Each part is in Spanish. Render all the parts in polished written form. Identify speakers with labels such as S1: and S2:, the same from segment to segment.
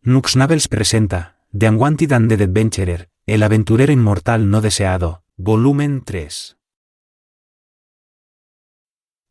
S1: Nuxnavels presenta The Unwanted and the Adventurer, el aventurero inmortal no deseado, volumen 3.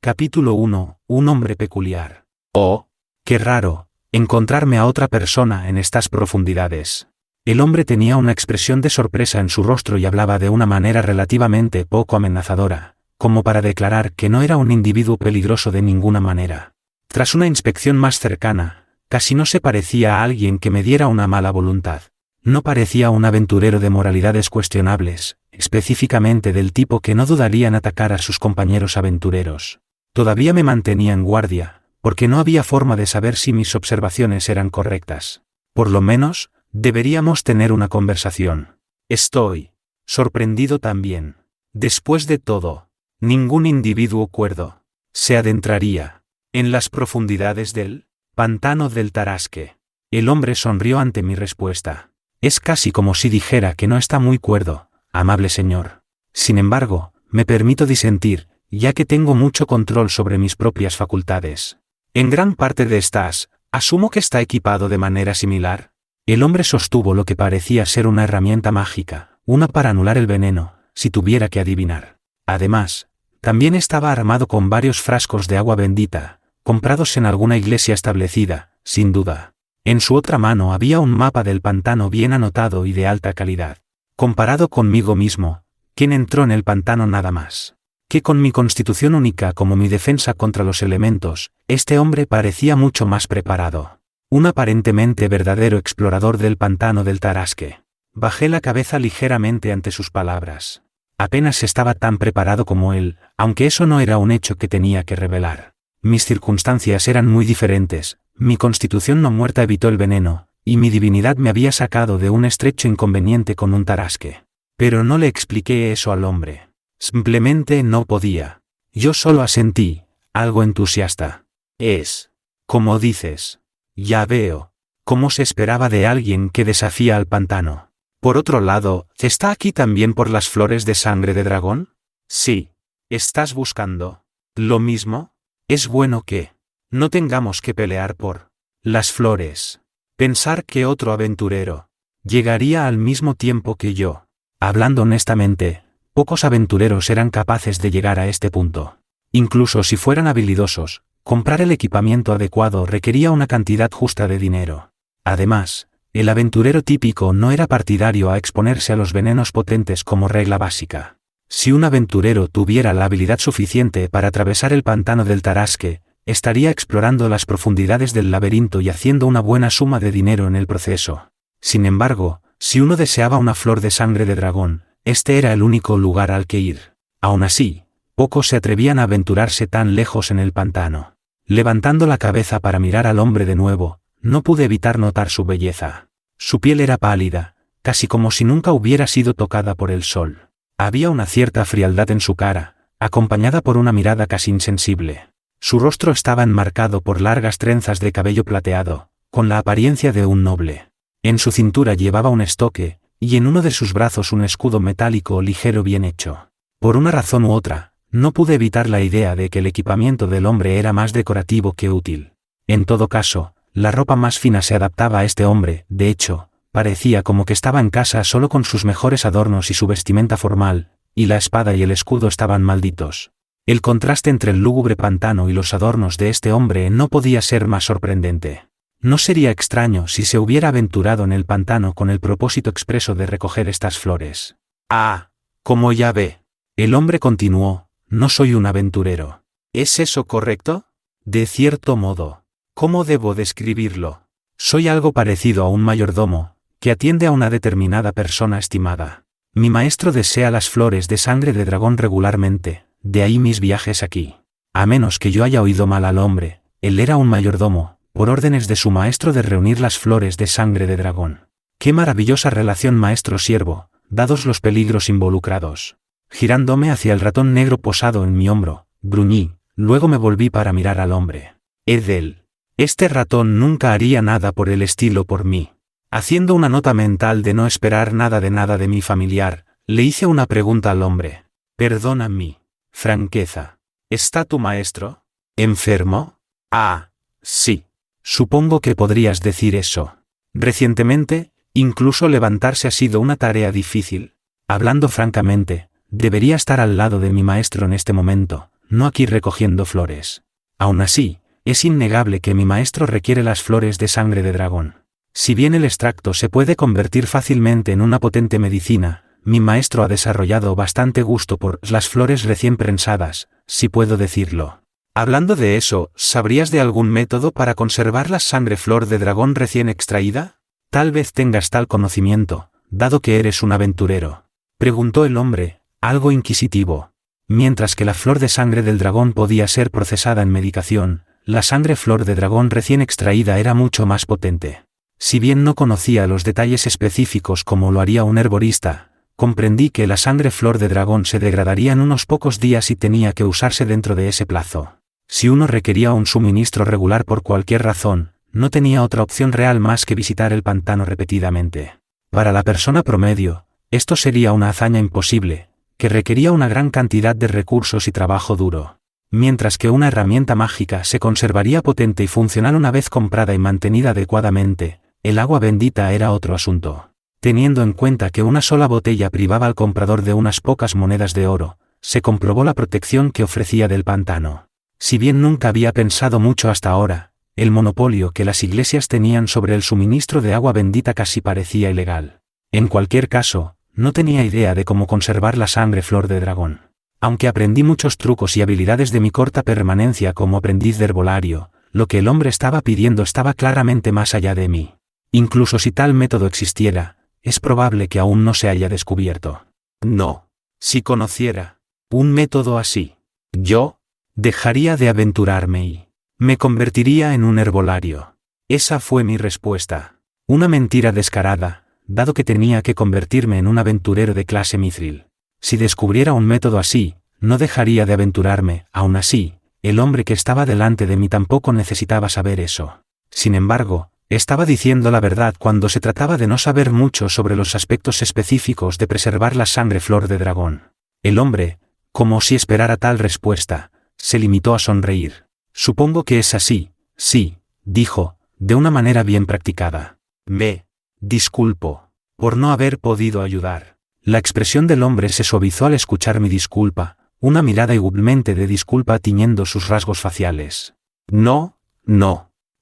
S1: Capítulo 1. Un hombre peculiar. Oh, qué raro, encontrarme a otra persona en estas profundidades. El hombre tenía una expresión de sorpresa en su rostro y hablaba de una manera relativamente poco amenazadora, como para declarar que no era un individuo peligroso de ninguna manera. Tras una inspección más cercana, casi no se parecía a alguien que me diera una mala voluntad. No parecía un aventurero de moralidades cuestionables, específicamente del tipo que no dudaría en atacar a sus compañeros aventureros. Todavía me mantenía en guardia, porque no había forma de saber si mis observaciones eran correctas. Por lo menos, deberíamos tener una conversación. Estoy sorprendido también. Después de todo, ningún individuo cuerdo se adentraría en las profundidades del pantano del Tarasque. El hombre sonrió ante mi respuesta. Es casi como si dijera que no está muy cuerdo, amable señor. Sin embargo, me permito disentir, ya que tengo mucho control sobre mis propias facultades. En gran parte de estas, asumo que está equipado de manera similar. El hombre sostuvo lo que parecía ser una herramienta mágica, una para anular el veneno, si tuviera que adivinar. Además, también estaba armado con varios frascos de agua bendita, comprados en alguna iglesia establecida, sin duda. En su otra mano había un mapa del pantano bien anotado y de alta calidad. Comparado conmigo mismo, quien entró en el pantano nada más que con mi constitución única como mi defensa contra los elementos, este hombre parecía mucho más preparado. Un aparentemente verdadero explorador del pantano del Tarasque. Bajé la cabeza ligeramente ante sus palabras. Apenas estaba tan preparado como él, aunque eso no era un hecho que tenía que revelar. Mis circunstancias eran muy diferentes, mi constitución no muerta evitó el veneno, y mi divinidad me había sacado de un estrecho inconveniente con un tarasque. Pero no le expliqué eso al hombre. Simplemente no podía. Yo solo asentí, algo entusiasta. Es, como dices. Ya veo. ¿Cómo se esperaba de alguien que desafía al pantano? Por otro lado, ¿está aquí también por las flores de sangre de dragón? Sí. ¿Estás buscando lo mismo? Es bueno que no tengamos que pelear por las flores. Pensar que otro aventurero llegaría al mismo tiempo que yo. Hablando honestamente, pocos aventureros eran capaces de llegar a este punto. Incluso si fueran habilidosos, comprar el equipamiento adecuado requería una cantidad justa de dinero. Además, el aventurero típico no era partidario a exponerse a los venenos potentes como regla básica. Si un aventurero tuviera la habilidad suficiente para atravesar el pantano del Tarasque, estaría explorando las profundidades del laberinto y haciendo una buena suma de dinero en el proceso. Sin embargo, si uno deseaba una flor de sangre de dragón, este era el único lugar al que ir. Aún así, pocos se atrevían a aventurarse tan lejos en el pantano. Levantando la cabeza para mirar al hombre de nuevo, no pude evitar notar su belleza. Su piel era pálida, casi como si nunca hubiera sido tocada por el sol. Había una cierta frialdad en su cara, acompañada por una mirada casi insensible. Su rostro estaba enmarcado por largas trenzas de cabello plateado, con la apariencia de un noble. En su cintura llevaba un estoque, y en uno de sus brazos un escudo metálico ligero bien hecho. Por una razón u otra, no pude evitar la idea de que el equipamiento del hombre era más decorativo que útil. En todo caso, la ropa más fina se adaptaba a este hombre, de hecho, parecía como que estaba en casa solo con sus mejores adornos y su vestimenta formal, y la espada y el escudo estaban malditos. El contraste entre el lúgubre pantano y los adornos de este hombre no podía ser más sorprendente. No sería extraño si se hubiera aventurado en el pantano con el propósito expreso de recoger estas flores. Ah, como ya ve. El hombre continuó, no soy un aventurero. ¿Es eso correcto? De cierto modo. ¿Cómo debo describirlo? Soy algo parecido a un mayordomo, que atiende a una determinada persona estimada. Mi maestro desea las flores de sangre de dragón regularmente, de ahí mis viajes aquí. A menos que yo haya oído mal al hombre, él era un mayordomo, por órdenes de su maestro de reunir las flores de sangre de dragón. Qué maravillosa relación maestro-siervo, dados los peligros involucrados. Girándome hacia el ratón negro posado en mi hombro, gruñí, luego me volví para mirar al hombre. Edel. Este ratón nunca haría nada por el estilo por mí. Haciendo una nota mental de no esperar nada de mi familiar, le hice una pregunta al hombre. Perdona mi franqueza. ¿Está tu maestro enfermo? Ah, sí. Supongo que podrías decir eso. Recientemente, incluso levantarse ha sido una tarea difícil. Hablando francamente, debería estar al lado de mi maestro en este momento, no aquí recogiendo flores. Aún así, es innegable que mi maestro requiere las flores de sangre de dragón. Si bien el extracto se puede convertir fácilmente en una potente medicina, mi maestro ha desarrollado bastante gusto por las flores recién prensadas, si puedo decirlo. Hablando de eso, ¿sabrías de algún método para conservar la sangre flor de dragón recién extraída? Tal vez tengas tal conocimiento, dado que eres un aventurero. Preguntó el hombre, algo inquisitivo. Mientras que la flor de sangre del dragón podía ser procesada en medicación, la sangre flor de dragón recién extraída era mucho más potente. Si bien no conocía los detalles específicos como lo haría un herborista, comprendí que la sangre flor de dragón se degradaría en unos pocos días y tenía que usarse dentro de ese plazo. Si uno requería un suministro regular por cualquier razón, no tenía otra opción real más que visitar el pantano repetidamente. Para la persona promedio, esto sería una hazaña imposible, que requería una gran cantidad de recursos y trabajo duro. Mientras que una herramienta mágica se conservaría potente y funcional una vez comprada y mantenida adecuadamente, el agua bendita era otro asunto. Teniendo en cuenta que una sola botella privaba al comprador de unas pocas monedas de oro, se comprobó la protección que ofrecía del pantano. Si bien nunca había pensado mucho hasta ahora, el monopolio que las iglesias tenían sobre el suministro de agua bendita casi parecía ilegal. En cualquier caso, no tenía idea de cómo conservar la sangre flor de dragón. Aunque aprendí muchos trucos y habilidades de mi corta permanencia como aprendiz de herbolario, lo que el hombre estaba pidiendo estaba claramente más allá de mí. Incluso si tal método existiera, es probable que aún no se haya descubierto. No. Si conociera un método así, yo dejaría de aventurarme y me convertiría en un herbolario. Esa fue mi respuesta. Una mentira descarada, dado que tenía que convertirme en un aventurero de clase mithril. Si descubriera un método así, no dejaría de aventurarme. Aún así, el hombre que estaba delante de mí tampoco necesitaba saber eso. Sin embargo, estaba diciendo la verdad cuando se trataba de no saber mucho sobre los aspectos específicos de preservar la sangre flor de dragón. El hombre, como si esperara tal respuesta, se limitó a sonreír. Supongo que es así, sí, dijo, de una manera bien practicada. Me disculpo por no haber podido ayudar. La expresión del hombre se suavizó al escuchar mi disculpa, una mirada igualmente de disculpa tiñendo sus rasgos faciales. No,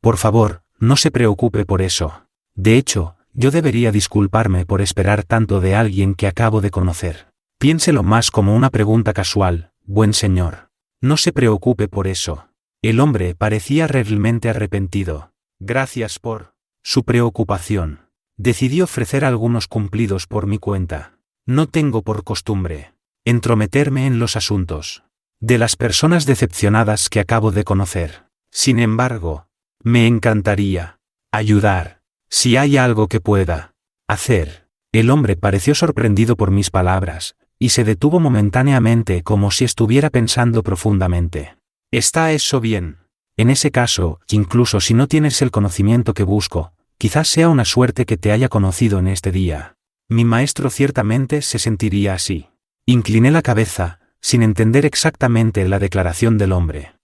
S1: por favor, no se preocupe por eso. De hecho, yo debería disculparme por esperar tanto de alguien que acabo de conocer. Piénselo más como una pregunta casual, buen señor. No se preocupe por eso. El hombre parecía realmente arrepentido. Gracias por su preocupación. Decidí ofrecer algunos cumplidos por mi cuenta. No tengo por costumbre entrometerme en los asuntos de las personas decepcionadas que acabo de conocer. Sin embargo, me encantaría ayudar. Si hay algo que pueda hacer. El hombre pareció sorprendido por mis palabras, y se detuvo momentáneamente como si estuviera pensando profundamente. ¿Está eso bien? En ese caso, incluso si no tienes el conocimiento que busco, quizás sea una suerte que te haya conocido en este día. Mi maestro ciertamente se sentiría así. Incliné la cabeza, sin entender exactamente la declaración del hombre.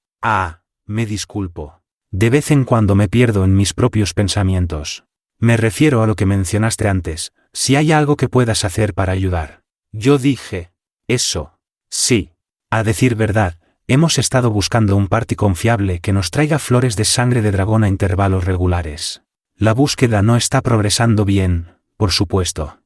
S1: Me disculpo. De vez en cuando me pierdo en mis propios pensamientos. Me refiero a lo que mencionaste antes, si hay algo que puedas hacer para ayudar. Yo dije, eso. Sí. A decir verdad, hemos estado buscando un party confiable que nos traiga flores de sangre de dragón a intervalos regulares. La búsqueda no está progresando bien, por supuesto.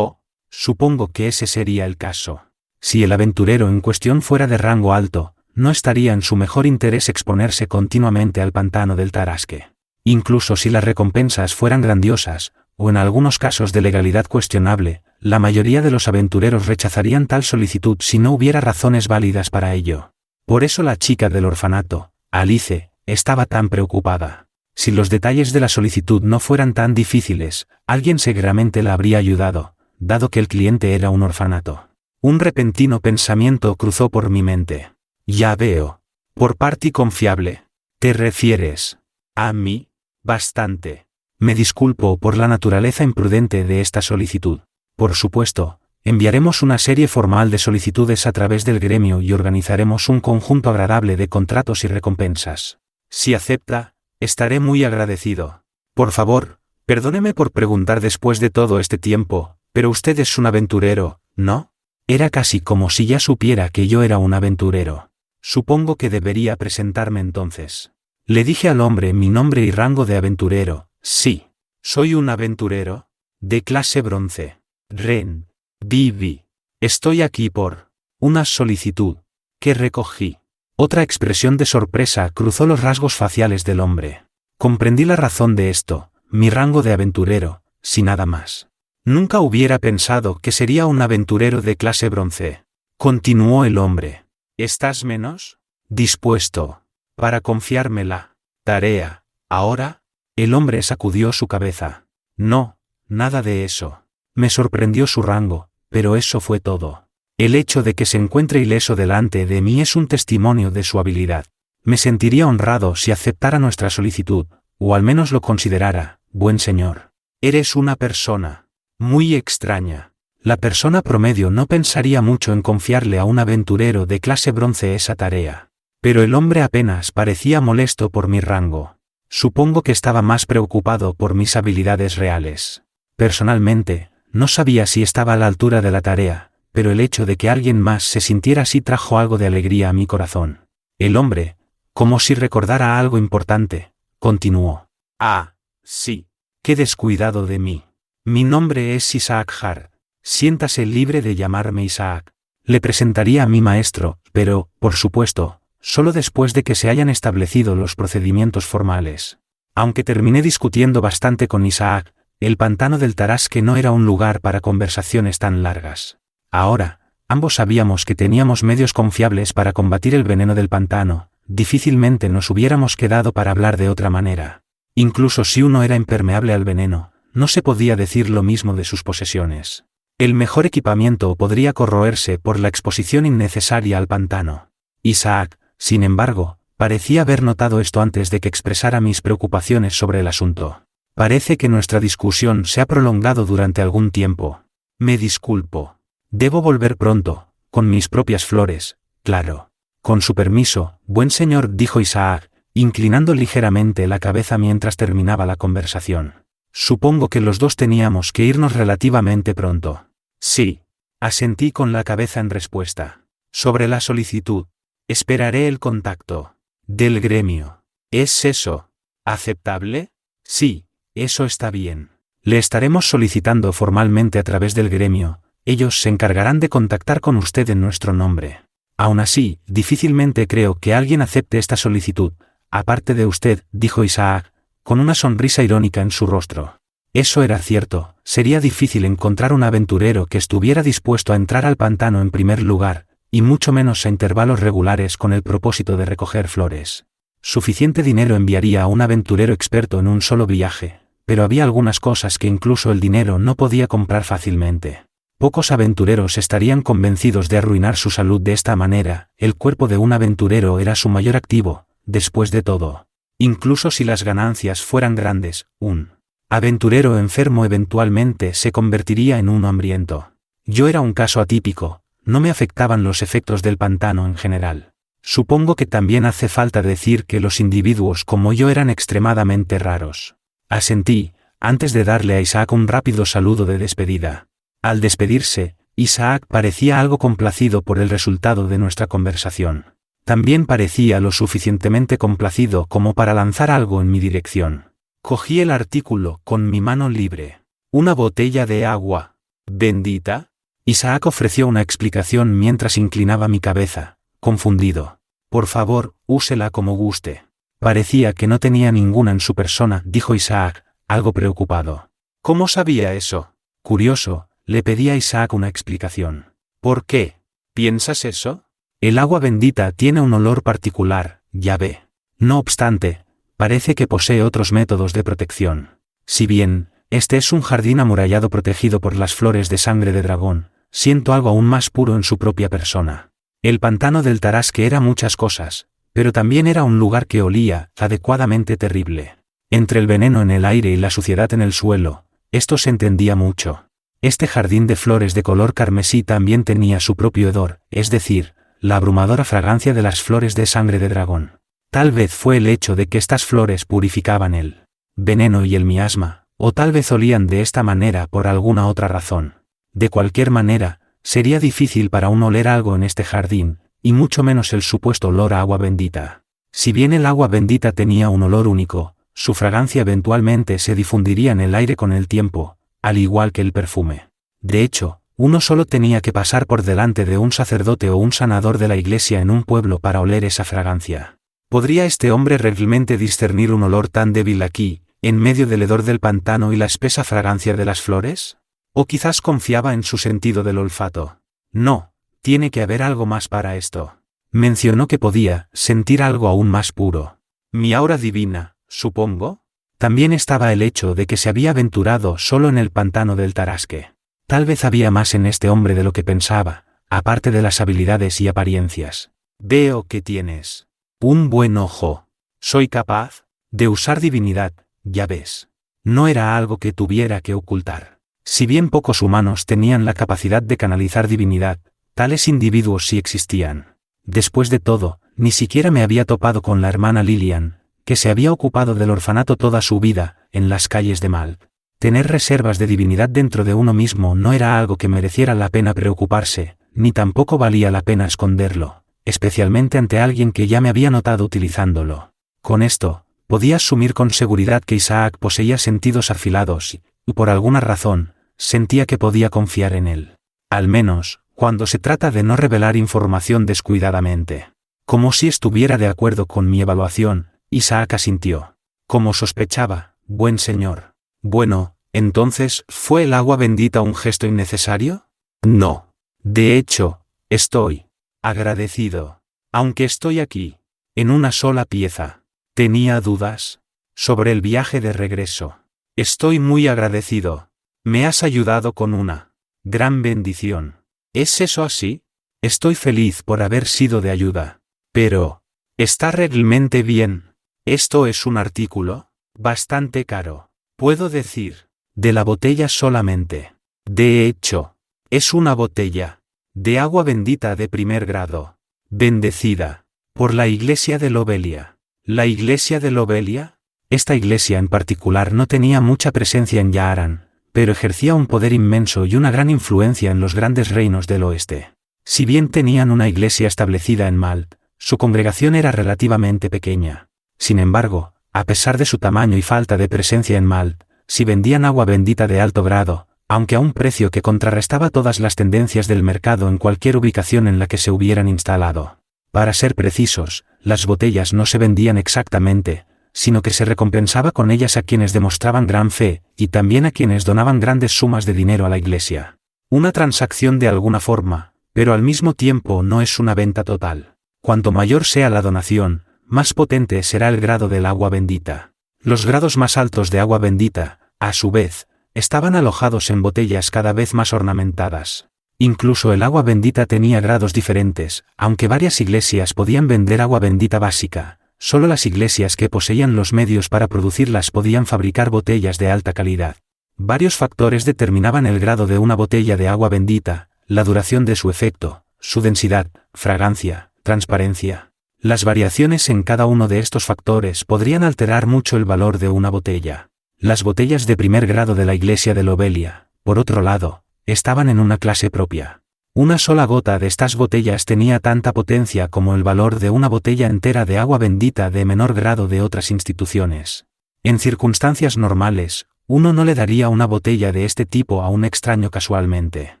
S1: Supongo que ese sería el caso. Si el aventurero en cuestión fuera de rango alto, no estaría en su mejor interés exponerse continuamente al pantano del Tarasque. Incluso si las recompensas fueran grandiosas, o en algunos casos de legalidad cuestionable, la mayoría de los aventureros rechazarían tal solicitud si no hubiera razones válidas para ello. Por eso la chica del orfanato, Alice, estaba tan preocupada. Si los detalles de la solicitud no fueran tan difíciles, alguien seguramente la habría ayudado, dado que el cliente era un orfanato. Un repentino pensamiento cruzó por mi mente. Ya veo. Por party confiable. ¿Te refieres a mí? Bastante. Me disculpo por la naturaleza imprudente de esta solicitud. Por supuesto, enviaremos una serie formal de solicitudes a través del gremio y organizaremos un conjunto agradable de contratos y recompensas. Si acepta, estaré muy agradecido. Por favor, Perdóneme por preguntar después de todo este tiempo, pero usted es un aventurero, ¿no? Era casi como si ya supiera que yo era un aventurero. Supongo que debería presentarme entonces. Le dije al hombre mi nombre y rango de aventurero. Sí. Soy un aventurero. De clase bronce. Ren. Vivi. Estoy aquí por una solicitud que recogí. Otra expresión de sorpresa cruzó los rasgos faciales del hombre. Comprendí la razón de esto, mi rango de aventurero, si nada más. Nunca hubiera pensado que sería un aventurero de clase bronce. Continuó el hombre. ¿Estás menos dispuesto para confiarme la tarea ahora? El hombre sacudió su cabeza. No, nada de eso. Me sorprendió su rango, pero eso fue todo. El hecho de que se encuentre ileso delante de mí es un testimonio de su habilidad. Me sentiría honrado si aceptara nuestra solicitud, o al menos lo considerara, buen señor. Eres una persona muy extraña. La persona promedio no pensaría mucho en confiarle a un aventurero de clase bronce esa tarea. Pero el hombre apenas parecía molesto por mi rango. Supongo que estaba más preocupado por mis habilidades reales. Personalmente, no sabía si estaba a la altura de la tarea, pero el hecho de que alguien más se sintiera así trajo algo de alegría a mi corazón. El hombre, como si recordara algo importante, continuó. Ah, sí. Qué descuidado de mí. Mi nombre es Isaac Hart. Siéntase libre de llamarme Isaac. Le presentaría a mi maestro, pero, por supuesto, solo después de que se hayan establecido los procedimientos formales. Aunque terminé discutiendo bastante con Isaac, el pantano del Tarasque no era un lugar para conversaciones tan largas. Ahora, ambos sabíamos que teníamos medios confiables para combatir el veneno del pantano, difícilmente nos hubiéramos quedado para hablar de otra manera. Incluso si uno era impermeable al veneno, no se podía decir lo mismo de sus posesiones. El mejor equipamiento podría corroerse por la exposición innecesaria al pantano. Isaac, sin embargo, parecía haber notado esto antes de que expresara mis preocupaciones sobre el asunto. Parece que nuestra discusión se ha prolongado durante algún tiempo. Me disculpo. Debo volver pronto, con mis propias flores, claro. Con su permiso, buen señor, dijo Isaac, inclinando ligeramente la cabeza mientras terminaba la conversación. Supongo que los dos teníamos que irnos relativamente pronto. Sí. Asentí con la cabeza en respuesta. Sobre la solicitud. Esperaré el contacto del gremio. ¿Es eso aceptable? Sí, eso está bien. Le estaremos solicitando formalmente a través del gremio. Ellos se encargarán de contactar con usted en nuestro nombre. Aún así, difícilmente creo que alguien acepte esta solicitud, aparte de usted, dijo Isaac, con una sonrisa irónica en su rostro. Eso era cierto, sería difícil encontrar un aventurero que estuviera dispuesto a entrar al pantano en primer lugar, y mucho menos a intervalos regulares con el propósito de recoger flores. Suficiente dinero enviaría a un aventurero experto en un solo viaje, pero había algunas cosas que incluso el dinero no podía comprar fácilmente. Pocos aventureros estarían convencidos de arruinar su salud de esta manera. El cuerpo de un aventurero era su mayor activo, después de todo. Incluso si las ganancias fueran grandes, un aventurero enfermo eventualmente se convertiría en uno hambriento. Yo era un caso atípico, no me afectaban los efectos del pantano en general. Supongo que también hace falta decir que los individuos como yo eran extremadamente raros. Asentí, antes de darle a Isaac un rápido saludo de despedida. Al despedirse, Isaac parecía algo complacido por el resultado de nuestra conversación. También parecía lo suficientemente complacido como para lanzar algo en mi dirección. Cogí el artículo con mi mano libre. ¿Una botella de agua bendita? Isaac ofreció una explicación mientras inclinaba mi cabeza, confundido. Por favor, úsela como guste. Parecía que no tenía ninguna en su persona, dijo Isaac, algo preocupado. ¿Cómo sabía eso? Curioso. Le pedí a Isaac una explicación. ¿Por qué? ¿Piensas eso? El agua bendita tiene un olor particular, ya ve. No obstante, parece que posee otros métodos de protección. Si bien, este es un jardín amurallado protegido por las flores de sangre de dragón, siento algo aún más puro en su propia persona. El pantano del Tarasque era muchas cosas, pero también era un lugar que olía adecuadamente terrible. Entre el veneno en el aire y la suciedad en el suelo, esto se entendía mucho. Este jardín de flores de color carmesí también tenía su propio hedor, es decir, la abrumadora fragancia de las flores de sangre de dragón. Tal vez fue el hecho de que estas flores purificaban el veneno y el miasma, O tal vez olían de esta manera por alguna otra razón. De cualquier manera, sería difícil para uno oler algo en este jardín, y mucho menos el supuesto olor a agua bendita. Si bien el agua bendita tenía un olor único, su fragancia eventualmente se difundiría en el aire con el tiempo, al igual que el perfume. De hecho, uno solo tenía que pasar por delante de un sacerdote o un sanador de la iglesia en un pueblo para oler esa fragancia. ¿Podría este hombre realmente discernir un olor tan débil aquí, en medio del hedor del pantano y la espesa fragancia de las flores? ¿O quizás confiaba en su sentido del olfato? No, tiene que haber algo más para esto. Mencionó que podía sentir algo aún más puro. Mi aura divina, supongo. También estaba el hecho de que se había aventurado solo en el pantano del Tarasque. Tal vez había más en este hombre de lo que pensaba, aparte de las habilidades y apariencias. Veo que tienes un buen ojo. Soy capaz de usar divinidad, ya ves. No era algo que tuviera que ocultar. Si bien pocos humanos tenían la capacidad de canalizar divinidad, tales individuos sí existían. Después de todo, ni siquiera me había topado con la hermana Lilian, que se había ocupado del orfanato toda su vida, en las calles de Malp. Tener reservas de divinidad dentro de uno mismo no era algo que mereciera la pena preocuparse, ni tampoco valía la pena esconderlo, especialmente ante alguien que ya me había notado utilizándolo. Con esto, podía asumir con seguridad que Isaac poseía sentidos afilados y, por alguna razón, sentía que podía confiar en él. Al menos, cuando se trata de no revelar información descuidadamente. Como si estuviera de acuerdo con mi evaluación, Isaac asintió. Como sospechaba, buen señor. Bueno, entonces, ¿fue el agua bendita un gesto innecesario? No. De hecho, estoy agradecido. Aunque estoy aquí, en una sola pieza. ¿Tenía dudas sobre el viaje de regreso? Estoy muy agradecido. Me has ayudado con una gran bendición. ¿Es eso así? Estoy feliz por haber sido de ayuda. Pero, ¿está realmente bien? Esto es un artículo bastante caro. Puedo decir, de la botella solamente. De hecho, es una botella de agua bendita de primer grado, bendecida por la iglesia de Lobelia. ¿La iglesia de Lobelia? Esta iglesia en particular no tenía mucha presencia en Yaaran, pero ejercía un poder inmenso y una gran influencia en los grandes reinos del oeste. Si bien tenían una iglesia establecida en Malp, su congregación era relativamente pequeña. Sin embargo, a pesar de su tamaño y falta de presencia en Malp, si vendían agua bendita de alto grado, aunque a un precio que contrarrestaba todas las tendencias del mercado en cualquier ubicación en la que se hubieran instalado. Para ser precisos, las botellas no se vendían exactamente, sino que se recompensaba con ellas a quienes demostraban gran fe, y también a quienes donaban grandes sumas de dinero a la iglesia. Una transacción de alguna forma, pero al mismo tiempo no es una venta total. Cuanto mayor sea la donación, más potente será el grado del agua bendita. Los grados más altos de agua bendita, a su vez, estaban alojados en botellas cada vez más ornamentadas. Incluso el agua bendita tenía grados diferentes, aunque varias iglesias podían vender agua bendita básica. Solo las iglesias que poseían los medios para producirlas podían fabricar botellas de alta calidad. Varios factores determinaban el grado de una botella de agua bendita, la duración de su efecto, su densidad, fragancia, transparencia. Las variaciones en cada uno de estos factores podrían alterar mucho el valor de una botella. Las botellas de primer grado de la iglesia de Lobelia, por otro lado, estaban en una clase propia. Una sola gota de estas botellas tenía tanta potencia como el valor de una botella entera de agua bendita de menor grado de otras instituciones. En circunstancias normales, uno no le daría una botella de este tipo a un extraño casualmente.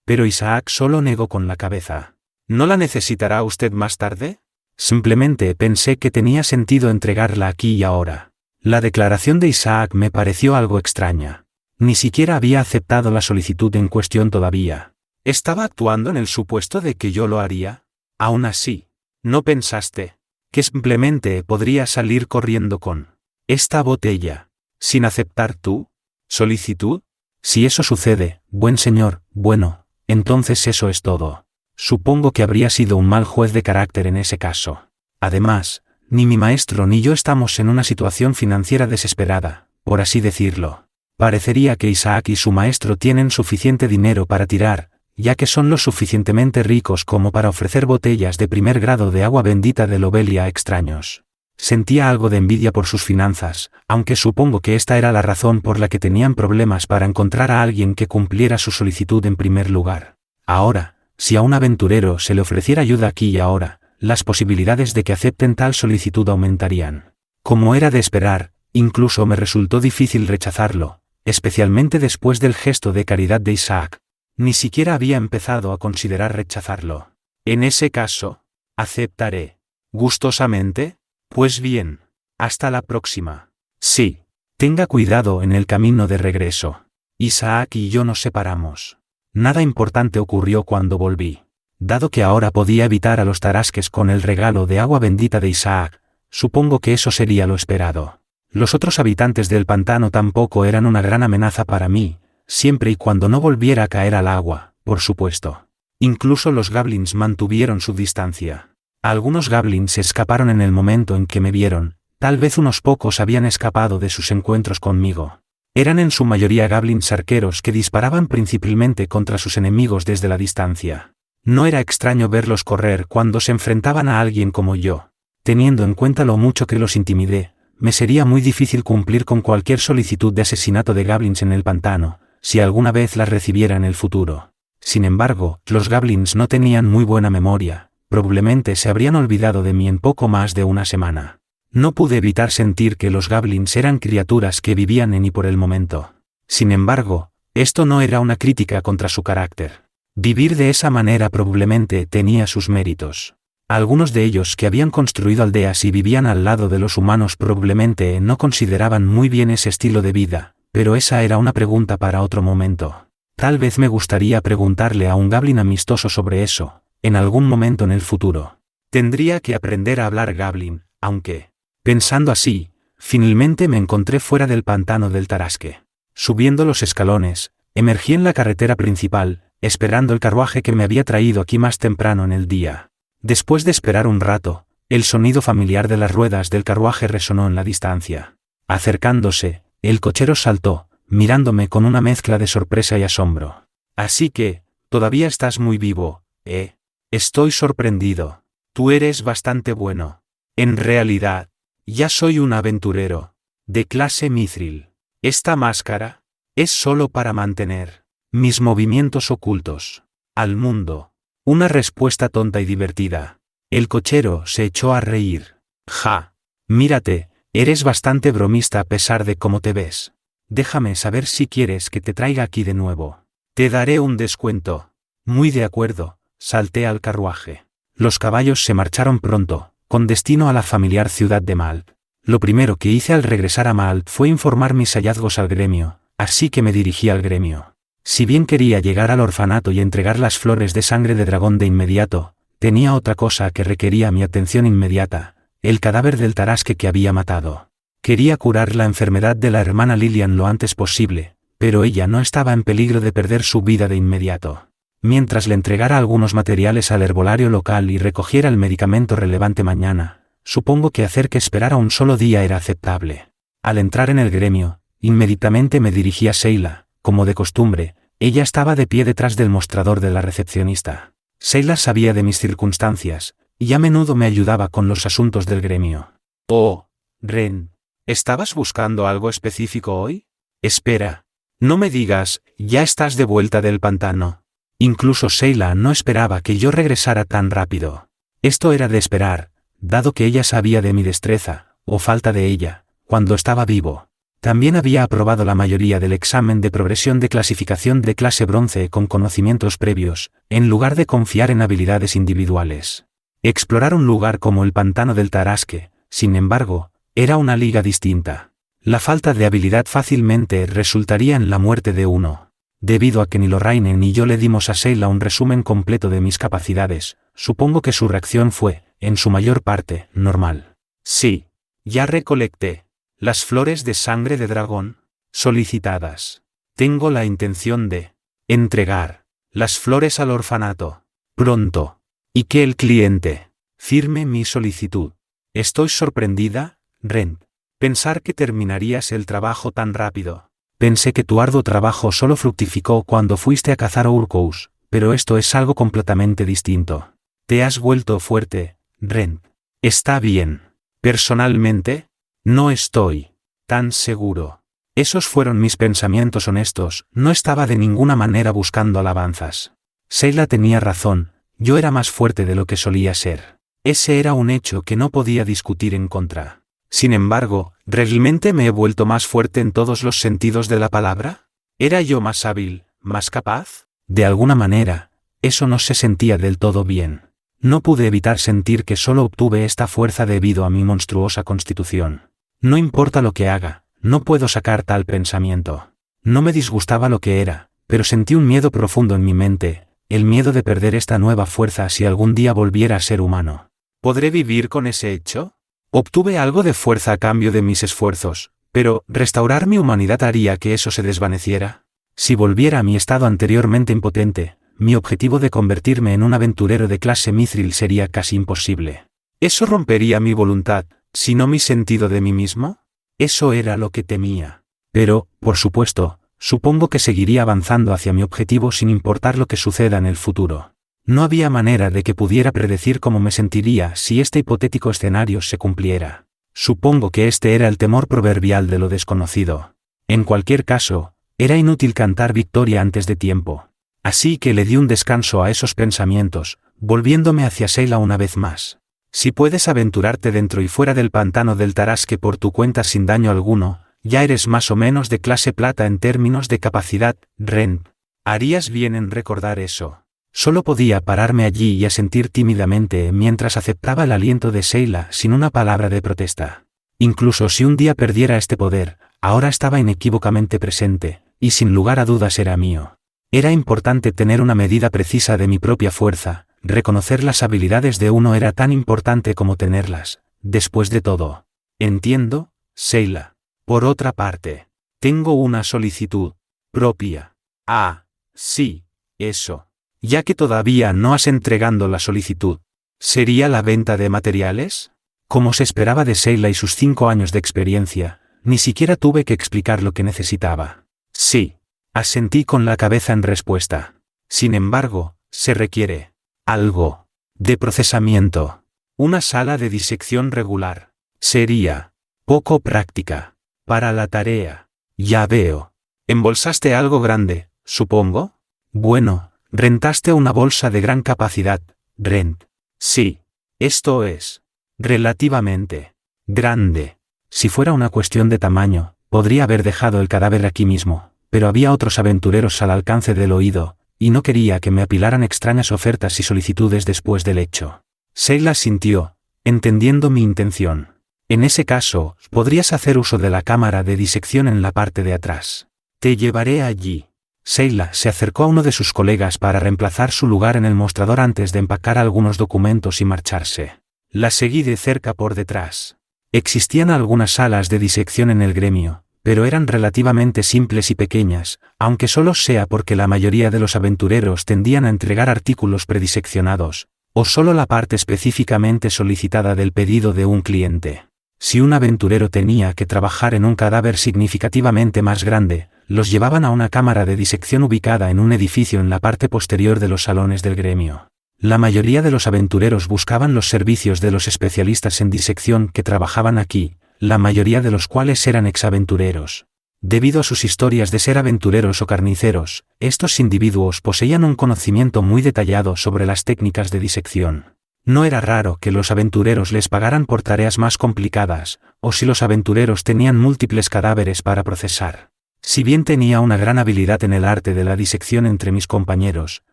S1: Pero Isaac solo negó con la cabeza. ¿No la necesitará usted más tarde? Simplemente pensé que tenía sentido entregarla aquí y ahora. La declaración de Isaac me pareció algo extraña. Ni siquiera había aceptado la solicitud en cuestión todavía. ¿Estaba actuando en el supuesto de que yo lo haría? Aún así, ¿no pensaste que simplemente podría salir corriendo con esta botella, sin aceptar tu solicitud? Si eso sucede, buen señor, bueno, entonces eso es todo. Supongo que habría sido un mal juez de carácter en ese caso. Además, ni mi maestro ni yo estamos en una situación financiera desesperada, por así decirlo. Parecería que Isaac y su maestro tienen suficiente dinero para tirar, ya que son lo suficientemente ricos como para ofrecer botellas de primer grado de agua bendita de Lobelia a extraños. Sentía algo de envidia por sus finanzas, aunque supongo que esta era la razón por la que tenían problemas para encontrar a alguien que cumpliera su solicitud en primer lugar. Ahora, si a un aventurero se le ofreciera ayuda aquí y ahora, las posibilidades de que acepten tal solicitud aumentarían. Como era de esperar, incluso me resultó difícil rechazarlo, especialmente después del gesto de caridad de Isaac. Ni siquiera había empezado a considerar rechazarlo. En ese caso, aceptaré. ¿Gustosamente? Pues bien. Hasta la próxima. Sí. Tenga cuidado en el camino de regreso. Isaac y yo nos separamos. Nada importante ocurrió cuando volví. Dado que ahora podía evitar a los tarasques con el regalo de agua bendita de Isaac, supongo que eso sería lo esperado. Los otros habitantes del pantano tampoco eran una gran amenaza para mí, siempre y cuando no volviera a caer al agua, por supuesto. Incluso los goblins mantuvieron su distancia. Algunos goblins escaparon en el momento en que me vieron, tal vez unos pocos habían escapado de sus encuentros conmigo. Eran en su mayoría goblins arqueros que disparaban principalmente contra sus enemigos desde la distancia. No era extraño verlos correr cuando se enfrentaban a alguien como yo. Teniendo en cuenta lo mucho que los intimidé, me sería muy difícil cumplir con cualquier solicitud de asesinato de goblins en el pantano, si alguna vez las recibiera en el futuro. Sin embargo, los goblins no tenían muy buena memoria, probablemente se habrían olvidado de mí en poco más de una semana. No pude evitar sentir que los goblins eran criaturas que vivían en y por el momento. Sin embargo, esto no era una crítica contra su carácter. Vivir de esa manera probablemente tenía sus méritos. Algunos de ellos que habían construido aldeas y vivían al lado de los humanos probablemente no consideraban muy bien ese estilo de vida, pero esa era una pregunta para otro momento. Tal vez me gustaría preguntarle a un goblin amistoso sobre eso, en algún momento en el futuro. Tendría que aprender a hablar goblin, aunque, pensando así, finalmente me encontré fuera del pantano del Tarasque. Subiendo los escalones, emergí en la carretera principal, esperando el carruaje que me había traído aquí más temprano en el día. Después de esperar un rato, el sonido familiar de las ruedas del carruaje resonó en la distancia. Acercándose, el cochero saltó, mirándome con una mezcla de sorpresa y asombro. Así que, todavía estás muy vivo, ¿eh? Estoy sorprendido. Tú eres bastante bueno. En realidad, ya soy un aventurero, de clase mithril. Esta máscara es solo para mantener mis movimientos ocultos al mundo. Una respuesta tonta y divertida. El cochero se echó a reír. Ja. Mírate, eres bastante bromista a pesar de cómo te ves. Déjame saber si quieres que te traiga aquí de nuevo. Te daré un descuento. Muy de acuerdo, salté al carruaje. Los caballos se marcharon pronto, con destino a la familiar ciudad de Malp. Lo primero que hice al regresar a Malp fue informar mis hallazgos al gremio, así que me dirigí al gremio. Si bien quería llegar al orfanato y entregar las flores de sangre de dragón de inmediato, tenía otra cosa que requería mi atención inmediata, el cadáver del tarasque que había matado. Quería curar la enfermedad de la hermana Lilian lo antes posible, pero ella no estaba en peligro de perder su vida de inmediato. Mientras le entregara algunos materiales al herbolario local y recogiera el medicamento relevante mañana, supongo que hacer que esperara un solo día era aceptable. Al entrar en el gremio, inmediatamente me dirigí a Sheila. Como de costumbre, ella estaba de pie detrás del mostrador de la recepcionista. Sheila sabía de mis circunstancias, y a menudo me ayudaba con los asuntos del gremio. Oh, Ren, ¿estabas buscando algo específico hoy? Espera. No me digas, ya estás de vuelta del pantano. Incluso Sheila no esperaba que yo regresara tan rápido. Esto era de esperar, dado que ella sabía de mi destreza, o falta de ella, cuando estaba vivo. También había aprobado la mayoría del examen de progresión de clasificación de clase bronce con conocimientos previos, en lugar de confiar en habilidades individuales. Explorar un lugar como el pantano del Tarasque, sin embargo, era una liga distinta. La falta de habilidad fácilmente resultaría en la muerte de uno. Debido a que ni Lorraine ni yo le dimos a Sheila un resumen completo de mis capacidades, supongo que su reacción fue, en su mayor parte, normal. Sí, ya recolecté las flores de sangre de dragón solicitadas. Tengo la intención de entregar las flores al orfanato pronto, y que el cliente firme mi solicitud. Estoy sorprendida, Ren. Pensar que terminarías el trabajo tan rápido. Pensé que tu arduo trabajo solo fructificó cuando fuiste a cazar Urkous, pero esto es algo completamente distinto. Te has vuelto fuerte, Ren. Está bien. Personalmente, no estoy tan seguro. Esos fueron mis pensamientos honestos, no estaba de ninguna manera buscando alabanzas. Sheila tenía razón, yo era más fuerte de lo que solía ser. Ese era un hecho que no podía discutir en contra. Sin embargo, ¿realmente me he vuelto más fuerte en todos los sentidos de la palabra? ¿Era yo más hábil, más capaz? De alguna manera, eso no se sentía del todo bien. No pude evitar sentir que solo obtuve esta fuerza debido a mi monstruosa constitución. No importa lo que haga, no puedo sacar tal pensamiento. No me disgustaba lo que era, pero sentí un miedo profundo en mi mente, el miedo de perder esta nueva fuerza si algún día volviera a ser humano. ¿Podré vivir con ese hecho? Obtuve algo de fuerza a cambio de mis esfuerzos, pero ¿restaurar mi humanidad haría que eso se desvaneciera? Si volviera a mi estado anteriormente impotente, mi objetivo de convertirme en un aventurero de clase mithril sería casi imposible. ¿Eso rompería mi voluntad, si no mi sentido de mí mismo? Eso era lo que temía. Pero, por supuesto, supongo que seguiría avanzando hacia mi objetivo sin importar lo que suceda en el futuro. No había manera de que pudiera predecir cómo me sentiría si este hipotético escenario se cumpliera. Supongo que este era el temor proverbial de lo desconocido. En cualquier caso, era inútil cantar victoria antes de tiempo. Así que le di un descanso a esos pensamientos, volviéndome hacia Sheila una vez más. Si puedes aventurarte dentro y fuera del pantano del Tarasque por tu cuenta sin daño alguno, ya eres más o menos de clase plata en términos de capacidad, Ren. Harías bien en recordar eso. Solo podía pararme allí y asentir tímidamente mientras aceptaba el aliento de Sheila sin una palabra de protesta. Incluso si un día perdiera este poder, ahora estaba inequívocamente presente, y sin lugar a dudas era mío. Era importante tener una medida precisa de mi propia fuerza, reconocer las habilidades de uno era tan importante como tenerlas, después de todo. Entiendo, Sheila. Por otra parte, tengo una solicitud propia. Ah, sí, eso. Ya que todavía no has entregado la solicitud, ¿sería la venta de materiales? Como se esperaba de Sheila y sus 5 años de experiencia, ni siquiera tuve que explicar lo que necesitaba. Sí. Asentí con la cabeza en respuesta. Sin embargo, se requiere algo de procesamiento. Una sala de disección regular. Sería poco práctica para la tarea. Ya veo. ¿Embolsaste algo grande, supongo? Bueno, rentaste una bolsa de gran capacidad, Rent. Sí. Esto es relativamente grande. Si fuera una cuestión de tamaño, podría haber dejado el cadáver aquí mismo. Pero había otros aventureros al alcance del oído, y no quería que me apilaran extrañas ofertas y solicitudes después del hecho. Sheila sintió, entendiendo mi intención. En ese caso, podrías hacer uso de la cámara de disección en la parte de atrás. Te llevaré allí. Sheila se acercó a uno de sus colegas para reemplazar su lugar en el mostrador antes de empacar algunos documentos y marcharse. La seguí de cerca por detrás. Existían algunas salas de disección en el gremio, pero eran relativamente simples y pequeñas, aunque solo sea porque la mayoría de los aventureros tendían a entregar artículos prediseccionados, o solo la parte específicamente solicitada del pedido de un cliente. Si un aventurero tenía que trabajar en un cadáver significativamente más grande, los llevaban a una cámara de disección ubicada en un edificio en la parte posterior de los salones del gremio. La mayoría de los aventureros buscaban los servicios de los especialistas en disección que trabajaban aquí, la mayoría de los cuales eran exaventureros. Debido a sus historias de ser aventureros o carniceros, estos individuos poseían un conocimiento muy detallado sobre las técnicas de disección. No era raro que los aventureros les pagaran por tareas más complicadas, o si los aventureros tenían múltiples cadáveres para procesar. Si bien tenía una gran habilidad en el arte de la disección entre mis compañeros,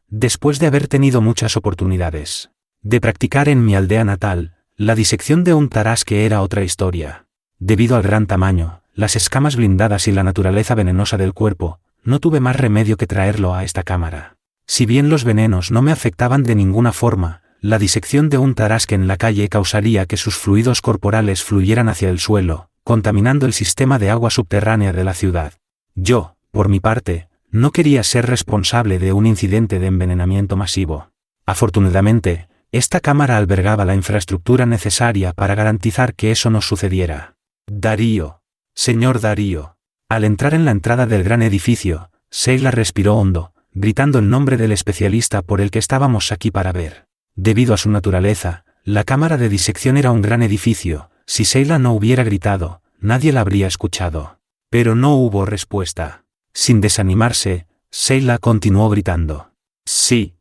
S1: después de haber tenido muchas oportunidades de practicar en mi aldea natal, la disección de un tarasque era otra historia. Debido al gran tamaño, las escamas blindadas y la naturaleza venenosa del cuerpo, no tuve más remedio que traerlo a esta cámara. Si bien los venenos no me afectaban de ninguna forma, la disección de un tarasque en la calle causaría que sus fluidos corporales fluyeran hacia el suelo, contaminando el sistema de agua subterránea de la ciudad. Yo, por mi parte, no quería ser responsable de un incidente de envenenamiento masivo. Afortunadamente, esta cámara albergaba la infraestructura necesaria para garantizar que eso no sucediera. Darío. Señor Darío. Al entrar en la entrada del gran edificio, Sheila respiró hondo, gritando el nombre del especialista por el que estábamos aquí para ver. Debido a su naturaleza, la cámara de disección era un gran edificio, Si Sheila no hubiera gritado, nadie la habría escuchado. Pero no hubo respuesta. Sin desanimarse, Sheila continuó gritando. Sí,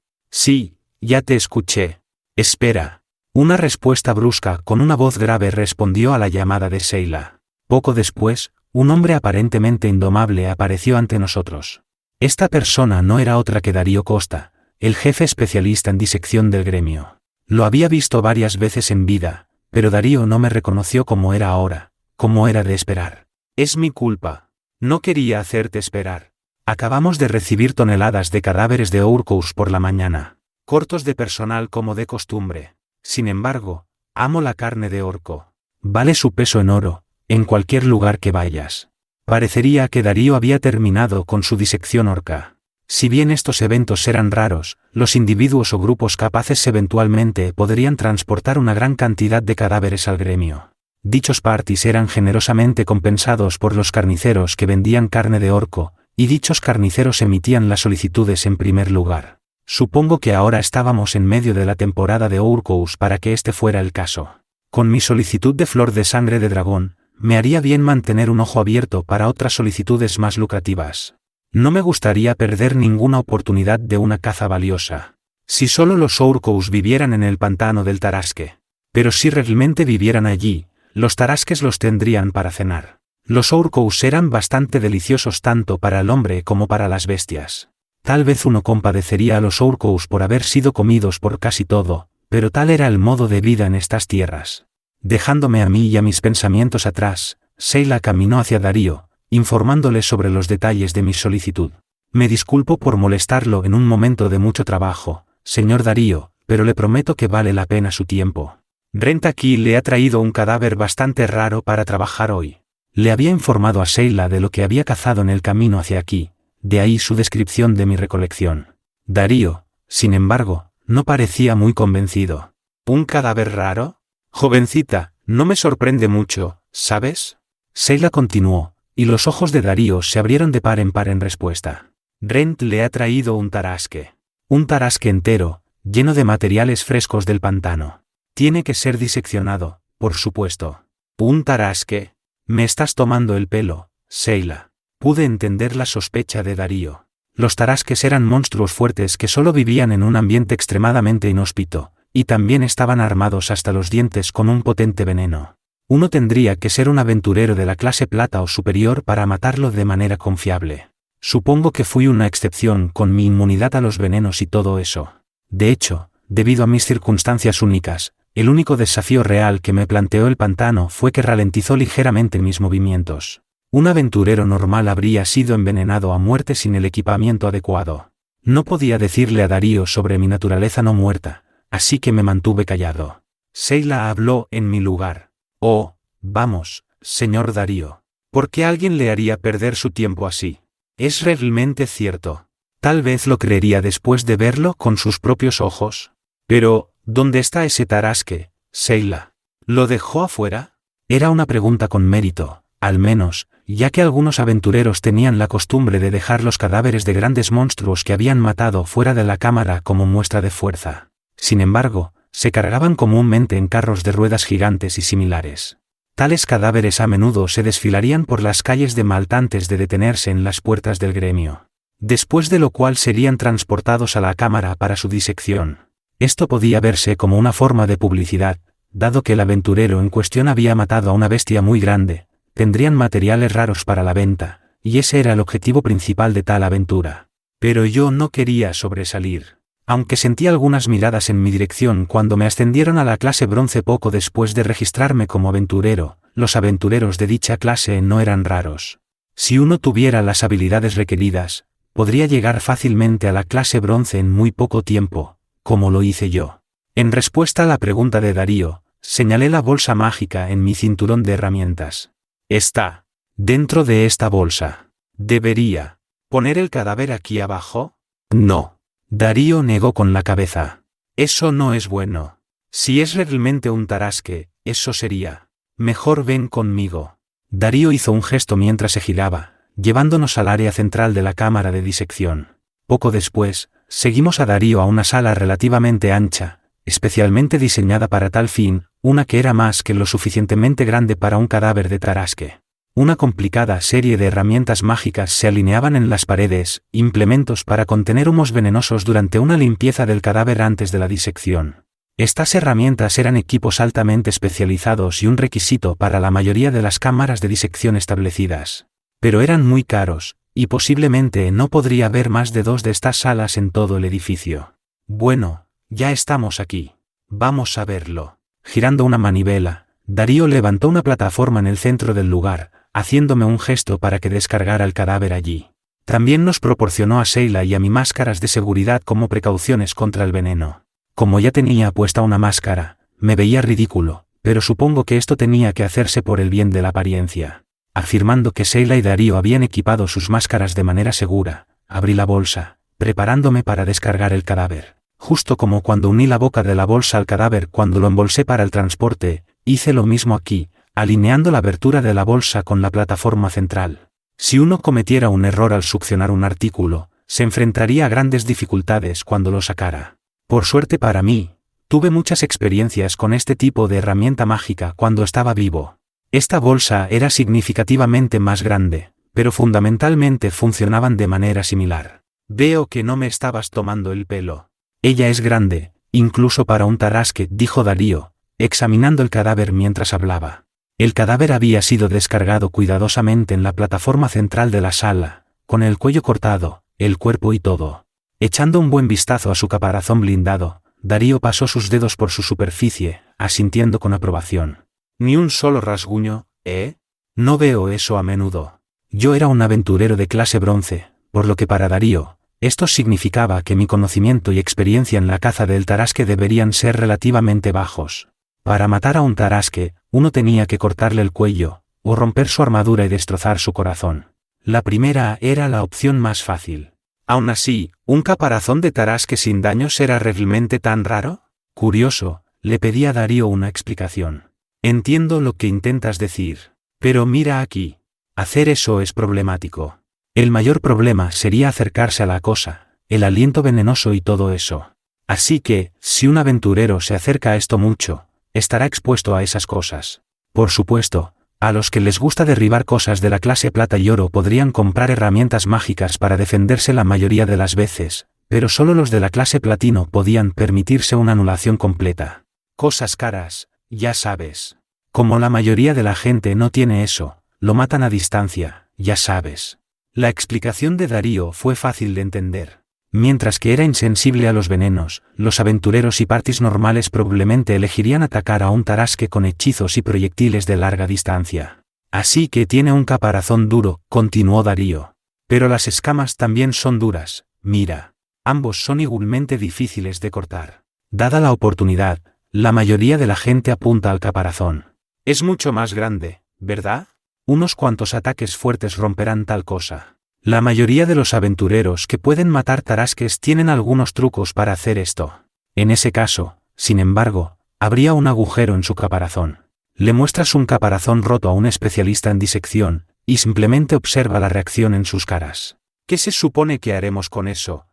S1: ya te escuché. Espera. Una respuesta brusca con una voz grave respondió a la llamada de Sheila. Poco después, un hombre aparentemente indomable apareció ante nosotros. Esta persona no era otra que Darío Costa, el jefe especialista en disección del gremio. Lo había visto varias veces en vida, pero Darío no me reconoció como era ahora, como era de esperar. Es mi culpa. No quería hacerte esperar. Acabamos de recibir toneladas de cadáveres de Ourkous por la mañana, cortos de personal como de costumbre. Sin embargo, amo la carne de orco. Vale su peso en oro, en cualquier lugar que vayas. Parecería que Darío había terminado con su disección orca. Si bien estos eventos eran raros, los individuos o grupos capaces eventualmente podrían transportar una gran cantidad de cadáveres al gremio. Dichos parties eran generosamente compensados por los carniceros que vendían carne de orco, y dichos carniceros emitían las solicitudes en primer lugar. Supongo que ahora estábamos en medio de la temporada de Ourkous para que este fuera el caso. Con mi solicitud de flor de sangre de dragón, me haría bien mantener un ojo abierto para otras solicitudes más lucrativas. No me gustaría perder ninguna oportunidad de una caza valiosa. Si solo los Ourkous vivieran en el pantano del Tarasque. Pero si realmente vivieran allí, los tarasques los tendrían para cenar. Los Ourkous eran bastante deliciosos tanto para el hombre como para las bestias. Tal vez uno compadecería a los Ourkous por haber sido comidos por casi todo, pero tal era el modo de vida en estas tierras. Dejándome a mí y a mis pensamientos atrás, Sheila caminó hacia Darío, informándole sobre los detalles de mi solicitud. Me disculpo por molestarlo en un momento de mucho trabajo, señor Darío, pero le prometo que vale la pena su tiempo. Rent aquí le ha traído un cadáver bastante raro para trabajar hoy. Le había informado a Sheila de lo que había cazado en el camino hacia aquí. De ahí su descripción de mi recolección. Darío, sin embargo, no parecía muy convencido. ¿Un cadáver raro? Jovencita, no me sorprende mucho, ¿sabes? Sheila continuó, y los ojos de Darío se abrieron de par en respuesta. Rent le ha traído un tarasque. Un tarasque entero, lleno de materiales frescos del pantano. Tiene que ser diseccionado, por supuesto. ¿Un tarasque? Me estás tomando el pelo, Sheila. Pude entender la sospecha de Darío. Los tarasques eran monstruos fuertes que solo vivían en un ambiente extremadamente inhóspito, y también estaban armados hasta los dientes con un potente veneno. Uno tendría que ser un aventurero de la clase plata o superior para matarlo de manera confiable. Supongo que fui una excepción con mi inmunidad a los venenos y todo eso. De hecho, debido a mis circunstancias únicas, el único desafío real que me planteó el pantano fue que ralentizó ligeramente mis movimientos. Un aventurero normal habría sido envenenado a muerte sin el equipamiento adecuado. No podía decirle a Darío sobre mi naturaleza no muerta, así que me mantuve callado. Sheila habló en mi lugar. Oh, vamos, señor Darío. ¿Por qué alguien le haría perder su tiempo así? Es realmente cierto. Tal vez lo creería después de verlo con sus propios ojos. Pero, ¿dónde está ese tarasque, Sheila? ¿Lo dejó afuera? Era una pregunta con mérito, al menos, ya que algunos aventureros tenían la costumbre de dejar los cadáveres de grandes monstruos que habían matado fuera de la cámara como muestra de fuerza. Sin embargo, se cargaban comúnmente en carros de ruedas gigantes y similares. Tales cadáveres a menudo se desfilarían por las calles de Malta antes de detenerse en las puertas del gremio. Después de lo cual serían transportados a la cámara para su disección. Esto podía verse como una forma de publicidad, dado que el aventurero en cuestión había matado a una bestia muy grande. Tendrían materiales raros para la venta, y ese era el objetivo principal de tal aventura. Pero yo no quería sobresalir. Aunque sentí algunas miradas en mi dirección cuando me ascendieron a la clase bronce poco después de registrarme como aventurero, los aventureros de dicha clase no eran raros. Si uno tuviera las habilidades requeridas, podría llegar fácilmente a la clase bronce en muy poco tiempo, como lo hice yo. En respuesta a la pregunta de Darío, señalé la bolsa mágica en mi cinturón de herramientas. Está dentro de esta bolsa. ¿Debería poner el cadáver aquí abajo? No. Darío negó con la cabeza. Eso no es bueno. Si es realmente un tarasque, eso sería. Mejor ven conmigo. Darío hizo un gesto mientras se giraba, llevándonos al área central de la cámara de disección. Poco después, seguimos a Darío a una sala relativamente ancha, especialmente diseñada para tal fin, una que era más que lo suficientemente grande para un cadáver de Tarasque. Una complicada serie de herramientas mágicas se alineaban en las paredes, implementos para contener humos venenosos durante una limpieza del cadáver antes de la disección. Estas herramientas eran equipos altamente especializados y un requisito para la mayoría de las cámaras de disección establecidas. Pero eran muy caros, y posiblemente no podría haber más de 2 de estas salas en todo el edificio. Bueno, ya estamos aquí. Vamos a verlo. Girando una manivela, Darío levantó una plataforma en el centro del lugar, haciéndome un gesto para que descargara el cadáver allí. También nos proporcionó a Sheila y a mí máscaras de seguridad como precauciones contra el veneno. Como ya tenía puesta una máscara, me veía ridículo, pero supongo que esto tenía que hacerse por el bien de la apariencia. Afirmando que Sheila y Darío habían equipado sus máscaras de manera segura, abrí la bolsa, preparándome para descargar el cadáver. Justo como cuando uní la boca de la bolsa al cadáver cuando lo embolsé para el transporte, hice lo mismo aquí, alineando la abertura de la bolsa con la plataforma central. Si uno cometiera un error al succionar un artículo, se enfrentaría a grandes dificultades cuando lo sacara. Por suerte para mí, tuve muchas experiencias con este tipo de herramienta mágica cuando estaba vivo. Esta bolsa era significativamente más grande, pero fundamentalmente funcionaban de manera similar. Veo que no me estabas tomando el pelo. Ella es grande, incluso para un Tarasque, dijo Darío, examinando el cadáver mientras hablaba. El cadáver había sido descargado cuidadosamente en la plataforma central de la sala, con el cuello cortado, el cuerpo y todo. Echando un buen vistazo a su caparazón blindado, Darío pasó sus dedos por su superficie, asintiendo con aprobación. Ni un solo rasguño, ¿eh? No veo eso a menudo. Yo era un aventurero de clase bronce, por lo que para Darío, esto significaba que mi conocimiento y experiencia en la caza del Tarasque deberían ser relativamente bajos. Para matar a un Tarasque, uno tenía que cortarle el cuello, o romper su armadura y destrozar su corazón. La primera era la opción más fácil. Aún así, ¿un caparazón de Tarasque sin daños era realmente tan raro? Curioso, le pedí a Darío una explicación. Entiendo lo que intentas decir. Pero mira aquí. Hacer eso es problemático. El mayor problema sería acercarse a la cosa, el aliento venenoso y todo eso. Así que, si un aventurero se acerca a esto mucho, estará expuesto a esas cosas. Por supuesto, a los que les gusta derribar cosas de la clase plata y oro podrían comprar herramientas mágicas para defenderse la mayoría de las veces, pero solo los de la clase platino podían permitirse una anulación completa. Cosas caras, ya sabes. Como la mayoría de la gente no tiene eso, lo matan a distancia, ya sabes. La explicación de Darío fue fácil de entender. Mientras que era insensible a los venenos, los aventureros y partis normales probablemente elegirían atacar a un Tarasque con hechizos y proyectiles de larga distancia. Así que tiene un caparazón duro, continuó Darío. Pero las escamas también son duras, mira. Ambos son igualmente difíciles de cortar. Dada la oportunidad, la mayoría de la gente apunta al caparazón. Es mucho más grande, ¿verdad? Unos cuantos ataques fuertes romperán tal cosa. La mayoría de los aventureros que pueden matar tarasques tienen algunos trucos para hacer esto. En ese caso, sin embargo, habría un agujero en su caparazón. Le muestras un caparazón roto a un especialista en disección, y simplemente observa la reacción en sus caras. ¿Qué se supone que haremos con eso,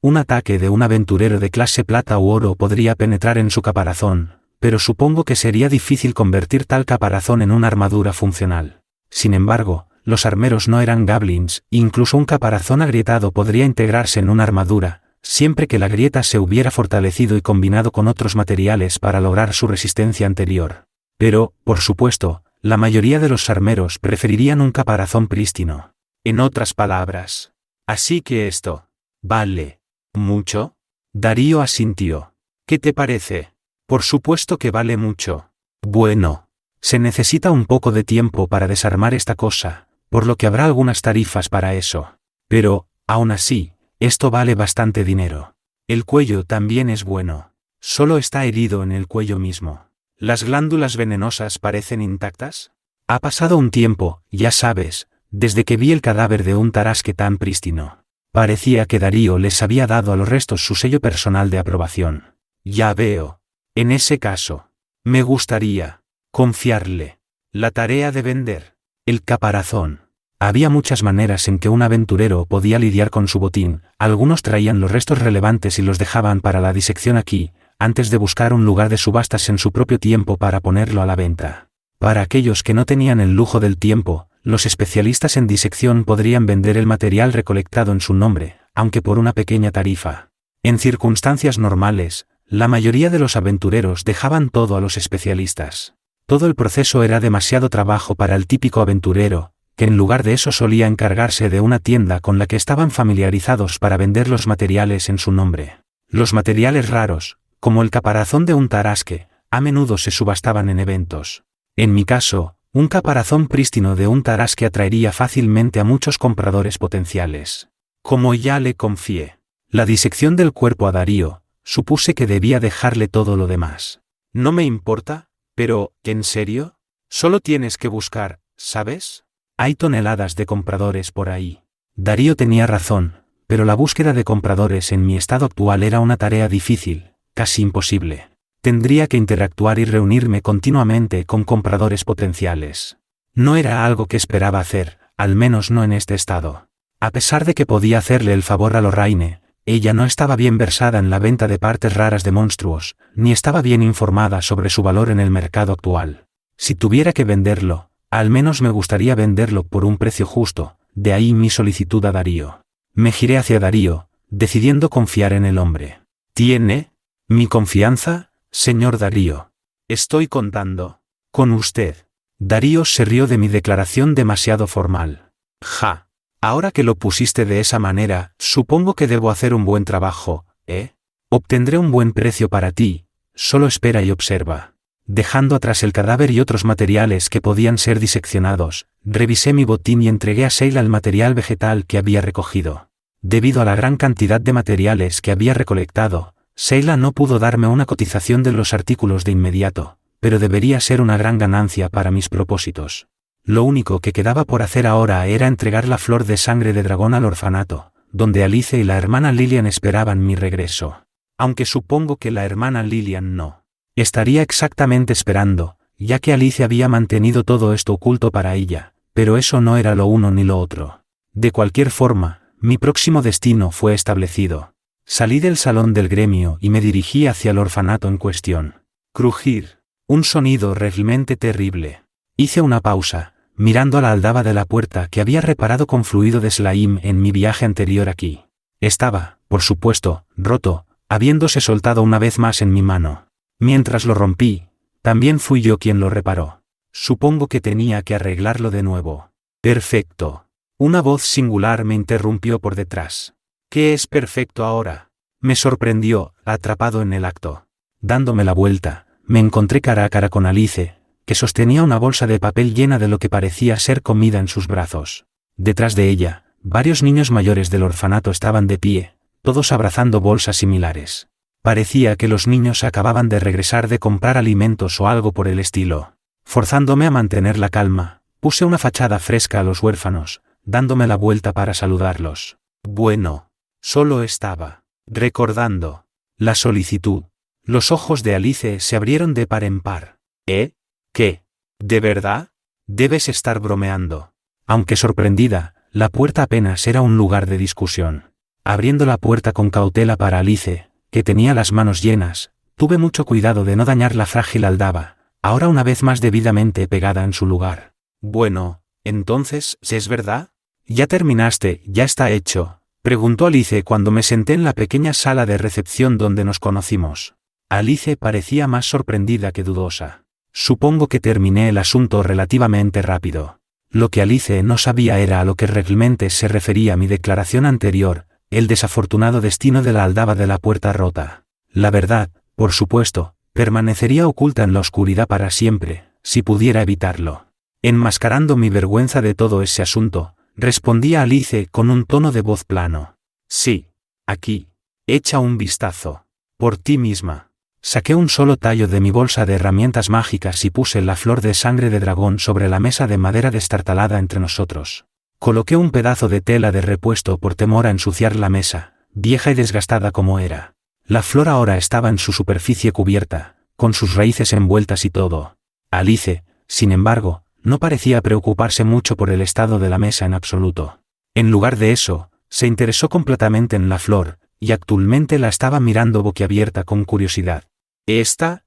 S1: Un ataque de un aventurero de clase plata u oro podría penetrar en su caparazón, pero supongo que sería difícil convertir tal caparazón en una armadura funcional. Sin embargo, los armeros no eran goblins, incluso un caparazón agrietado podría integrarse en una armadura, siempre que la grieta se hubiera fortalecido y combinado con otros materiales para lograr su resistencia anterior. Pero, por supuesto, la mayoría de los armeros preferirían un caparazón prístino. En otras palabras. Así que esto. ¿Vale mucho? Darío asintió. ¿Qué te parece? Por supuesto que vale mucho. Bueno. Se necesita un poco de tiempo para desarmar esta cosa, por lo que habrá algunas tarifas para eso. Pero, aún así, esto vale bastante dinero. El cuello también es bueno. Solo está herido en el cuello mismo. ¿Las glándulas venenosas parecen intactas? Ha pasado un tiempo, ya sabes, desde que vi el cadáver de un tarasque tan prístino. Parecía que Darío les había dado a los restos su sello personal de aprobación. Ya veo. En ese caso, me gustaría confiarle la tarea de vender el caparazón. Había muchas maneras en que un aventurero podía lidiar con su botín. Algunos traían los restos relevantes y los dejaban para la disección aquí, antes de buscar un lugar de subastas en su propio tiempo para ponerlo a la venta. Para aquellos que no tenían el lujo del tiempo, los especialistas en disección podrían vender el material recolectado en su nombre, aunque por una pequeña tarifa. En circunstancias normales, la mayoría de los aventureros dejaban todo a los especialistas. Todo el proceso era demasiado trabajo para el típico aventurero, que en lugar de eso solía encargarse de una tienda con la que estaban familiarizados para vender los materiales en su nombre. Los materiales raros, como el caparazón de un tarasque, a menudo se subastaban en eventos. En mi caso, un caparazón prístino de un tarasque atraería fácilmente a muchos compradores potenciales. Como ya le confié la disección del cuerpo a Darío, supuse que debía dejarle todo lo demás. No me importa, pero, ¿en serio? Solo tienes que buscar, ¿sabes? Hay toneladas de compradores por ahí. Darío tenía razón, pero la búsqueda de compradores en mi estado actual era una tarea difícil, casi imposible. Tendría que interactuar y reunirme continuamente con compradores potenciales. No era algo que esperaba hacer, al menos no en este estado. A pesar de que podía hacerle el favor a Lorraine, ella no estaba bien versada en la venta de partes raras de monstruos, ni estaba bien informada sobre su valor en el mercado actual. Si tuviera que venderlo, al menos me gustaría venderlo por un precio justo, de ahí mi solicitud a Darío. Me giré hacia Darío, decidiendo confiar en el hombre. ¿Tiene mi confianza, señor Darío? Estoy contando con usted. Darío se rió de mi declaración demasiado formal. Ja. Ahora que lo pusiste de esa manera, supongo que debo hacer un buen trabajo, ¿eh? Obtendré un buen precio para ti, solo espera y observa. Dejando atrás el cadáver y otros materiales que podían ser diseccionados, revisé mi botín y entregué a Seila el material vegetal que había recogido. Debido a la gran cantidad de materiales que había recolectado, Seila no pudo darme una cotización de los artículos de inmediato, pero debería ser una gran ganancia para mis propósitos. Lo único que quedaba por hacer ahora era entregar la flor de sangre de dragón al orfanato, donde Alice y la hermana Lillian esperaban mi regreso. Aunque supongo que la hermana Lillian no estaría exactamente esperando, ya que Alice había mantenido todo esto oculto para ella, pero eso no era lo uno ni lo otro. De cualquier forma, mi próximo destino fue establecido. Salí del salón del gremio y me dirigí hacia el orfanato en cuestión. Crujir. Un sonido realmente terrible. Hice una pausa, mirando a la aldaba de la puerta que había reparado con fluido de slime en mi viaje anterior aquí. Estaba, por supuesto, roto, habiéndose soltado una vez más en mi mano. Mientras lo rompí, también fui yo quien lo reparó. Supongo que tenía que arreglarlo de nuevo. Perfecto. Una voz singular me interrumpió por detrás. ¿Qué es perfecto ahora? Me sorprendió, atrapado en el acto. Dándome la vuelta, me encontré cara a cara con Alice, que sostenía una bolsa de papel llena de lo que parecía ser comida en sus brazos. Detrás de ella, varios niños mayores del orfanato estaban de pie, todos abrazando bolsas similares. Parecía que los niños acababan de regresar de comprar alimentos o algo por el estilo. Forzándome a mantener la calma, puse una fachada fresca a los huérfanos, dándome la vuelta para saludarlos. Bueno, solo estaba recordando la solicitud. Los ojos de Alice se abrieron de par en par. ¿Eh? ¿Qué? ¿De verdad? Debes estar bromeando. Aunque sorprendida, la puerta apenas era un lugar de discusión. Abriendo la puerta con cautela para Alice, que tenía las manos llenas, tuve mucho cuidado de no dañar la frágil aldaba, ahora una vez más debidamente pegada en su lugar. Bueno, entonces, ¿es verdad? ¿Ya terminaste, ya está hecho? Preguntó Alice cuando me senté en la pequeña sala de recepción donde nos conocimos. Alice parecía más sorprendida que dudosa. Supongo que terminé el asunto relativamente rápido. Lo que Alice no sabía era a lo que realmente se refería mi declaración anterior, el desafortunado destino de la aldaba de la puerta rota. La verdad, por supuesto, permanecería oculta en la oscuridad para siempre, si pudiera evitarlo. Enmascarando mi vergüenza de todo ese asunto, respondí a Alice con un tono de voz plano. Sí, aquí. Echa un vistazo. Por ti misma. Saqué un solo tallo de mi bolsa de herramientas mágicas y puse la flor de sangre de dragón sobre la mesa de madera destartalada entre nosotros. Coloqué un pedazo de tela de repuesto por temor a ensuciar la mesa, vieja y desgastada como era. La flor ahora estaba en su superficie cubierta, con sus raíces envueltas y todo. Alice, sin embargo, no parecía preocuparse mucho por el estado de la mesa en absoluto. En lugar de eso, se interesó completamente en la flor, y actualmente la estaba mirando boquiabierta con curiosidad. Esta,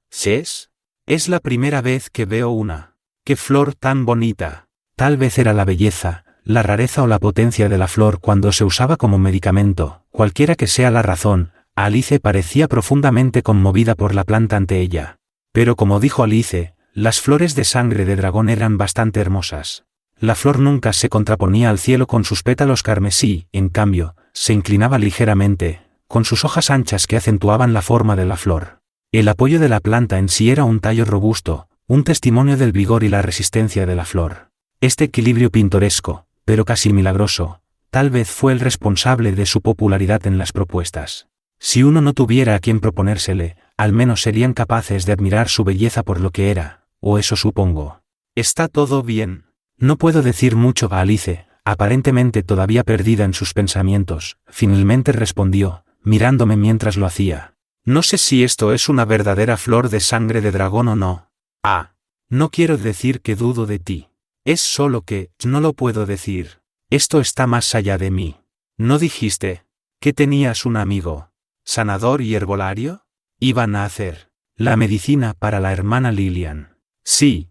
S1: es la primera vez que veo una. ¡Qué flor tan bonita! Tal vez era la belleza, la rareza o la potencia de la flor cuando se usaba como medicamento, cualquiera que sea la razón. Alice parecía profundamente conmovida por la planta ante ella. Pero como dijo Alice, las flores de sangre de dragón eran bastante hermosas. La flor nunca se contraponía al cielo con sus pétalos carmesí, en cambio, se inclinaba ligeramente, con sus hojas anchas que acentuaban la forma de la flor. El apoyo de la planta en sí era un tallo robusto, un testimonio del vigor y la resistencia de la flor. Este equilibrio pintoresco, pero casi milagroso, tal vez fue el responsable de su popularidad en las propuestas. Si uno no tuviera a quien proponérsele, al menos serían capaces de admirar su belleza por lo que era, o eso supongo. ¿Está todo bien? No puedo decir mucho a Alice, aparentemente todavía perdida en sus pensamientos, finalmente respondió, mirándome mientras lo hacía. No sé si esto es una verdadera flor de sangre de dragón o no. No quiero decir que dudo de ti. Es solo que, no lo puedo decir. Esto está más allá de mí. ¿No dijiste que tenías un amigo sanador y herbolario? Iban a hacer la medicina para la hermana Lillian. Sí.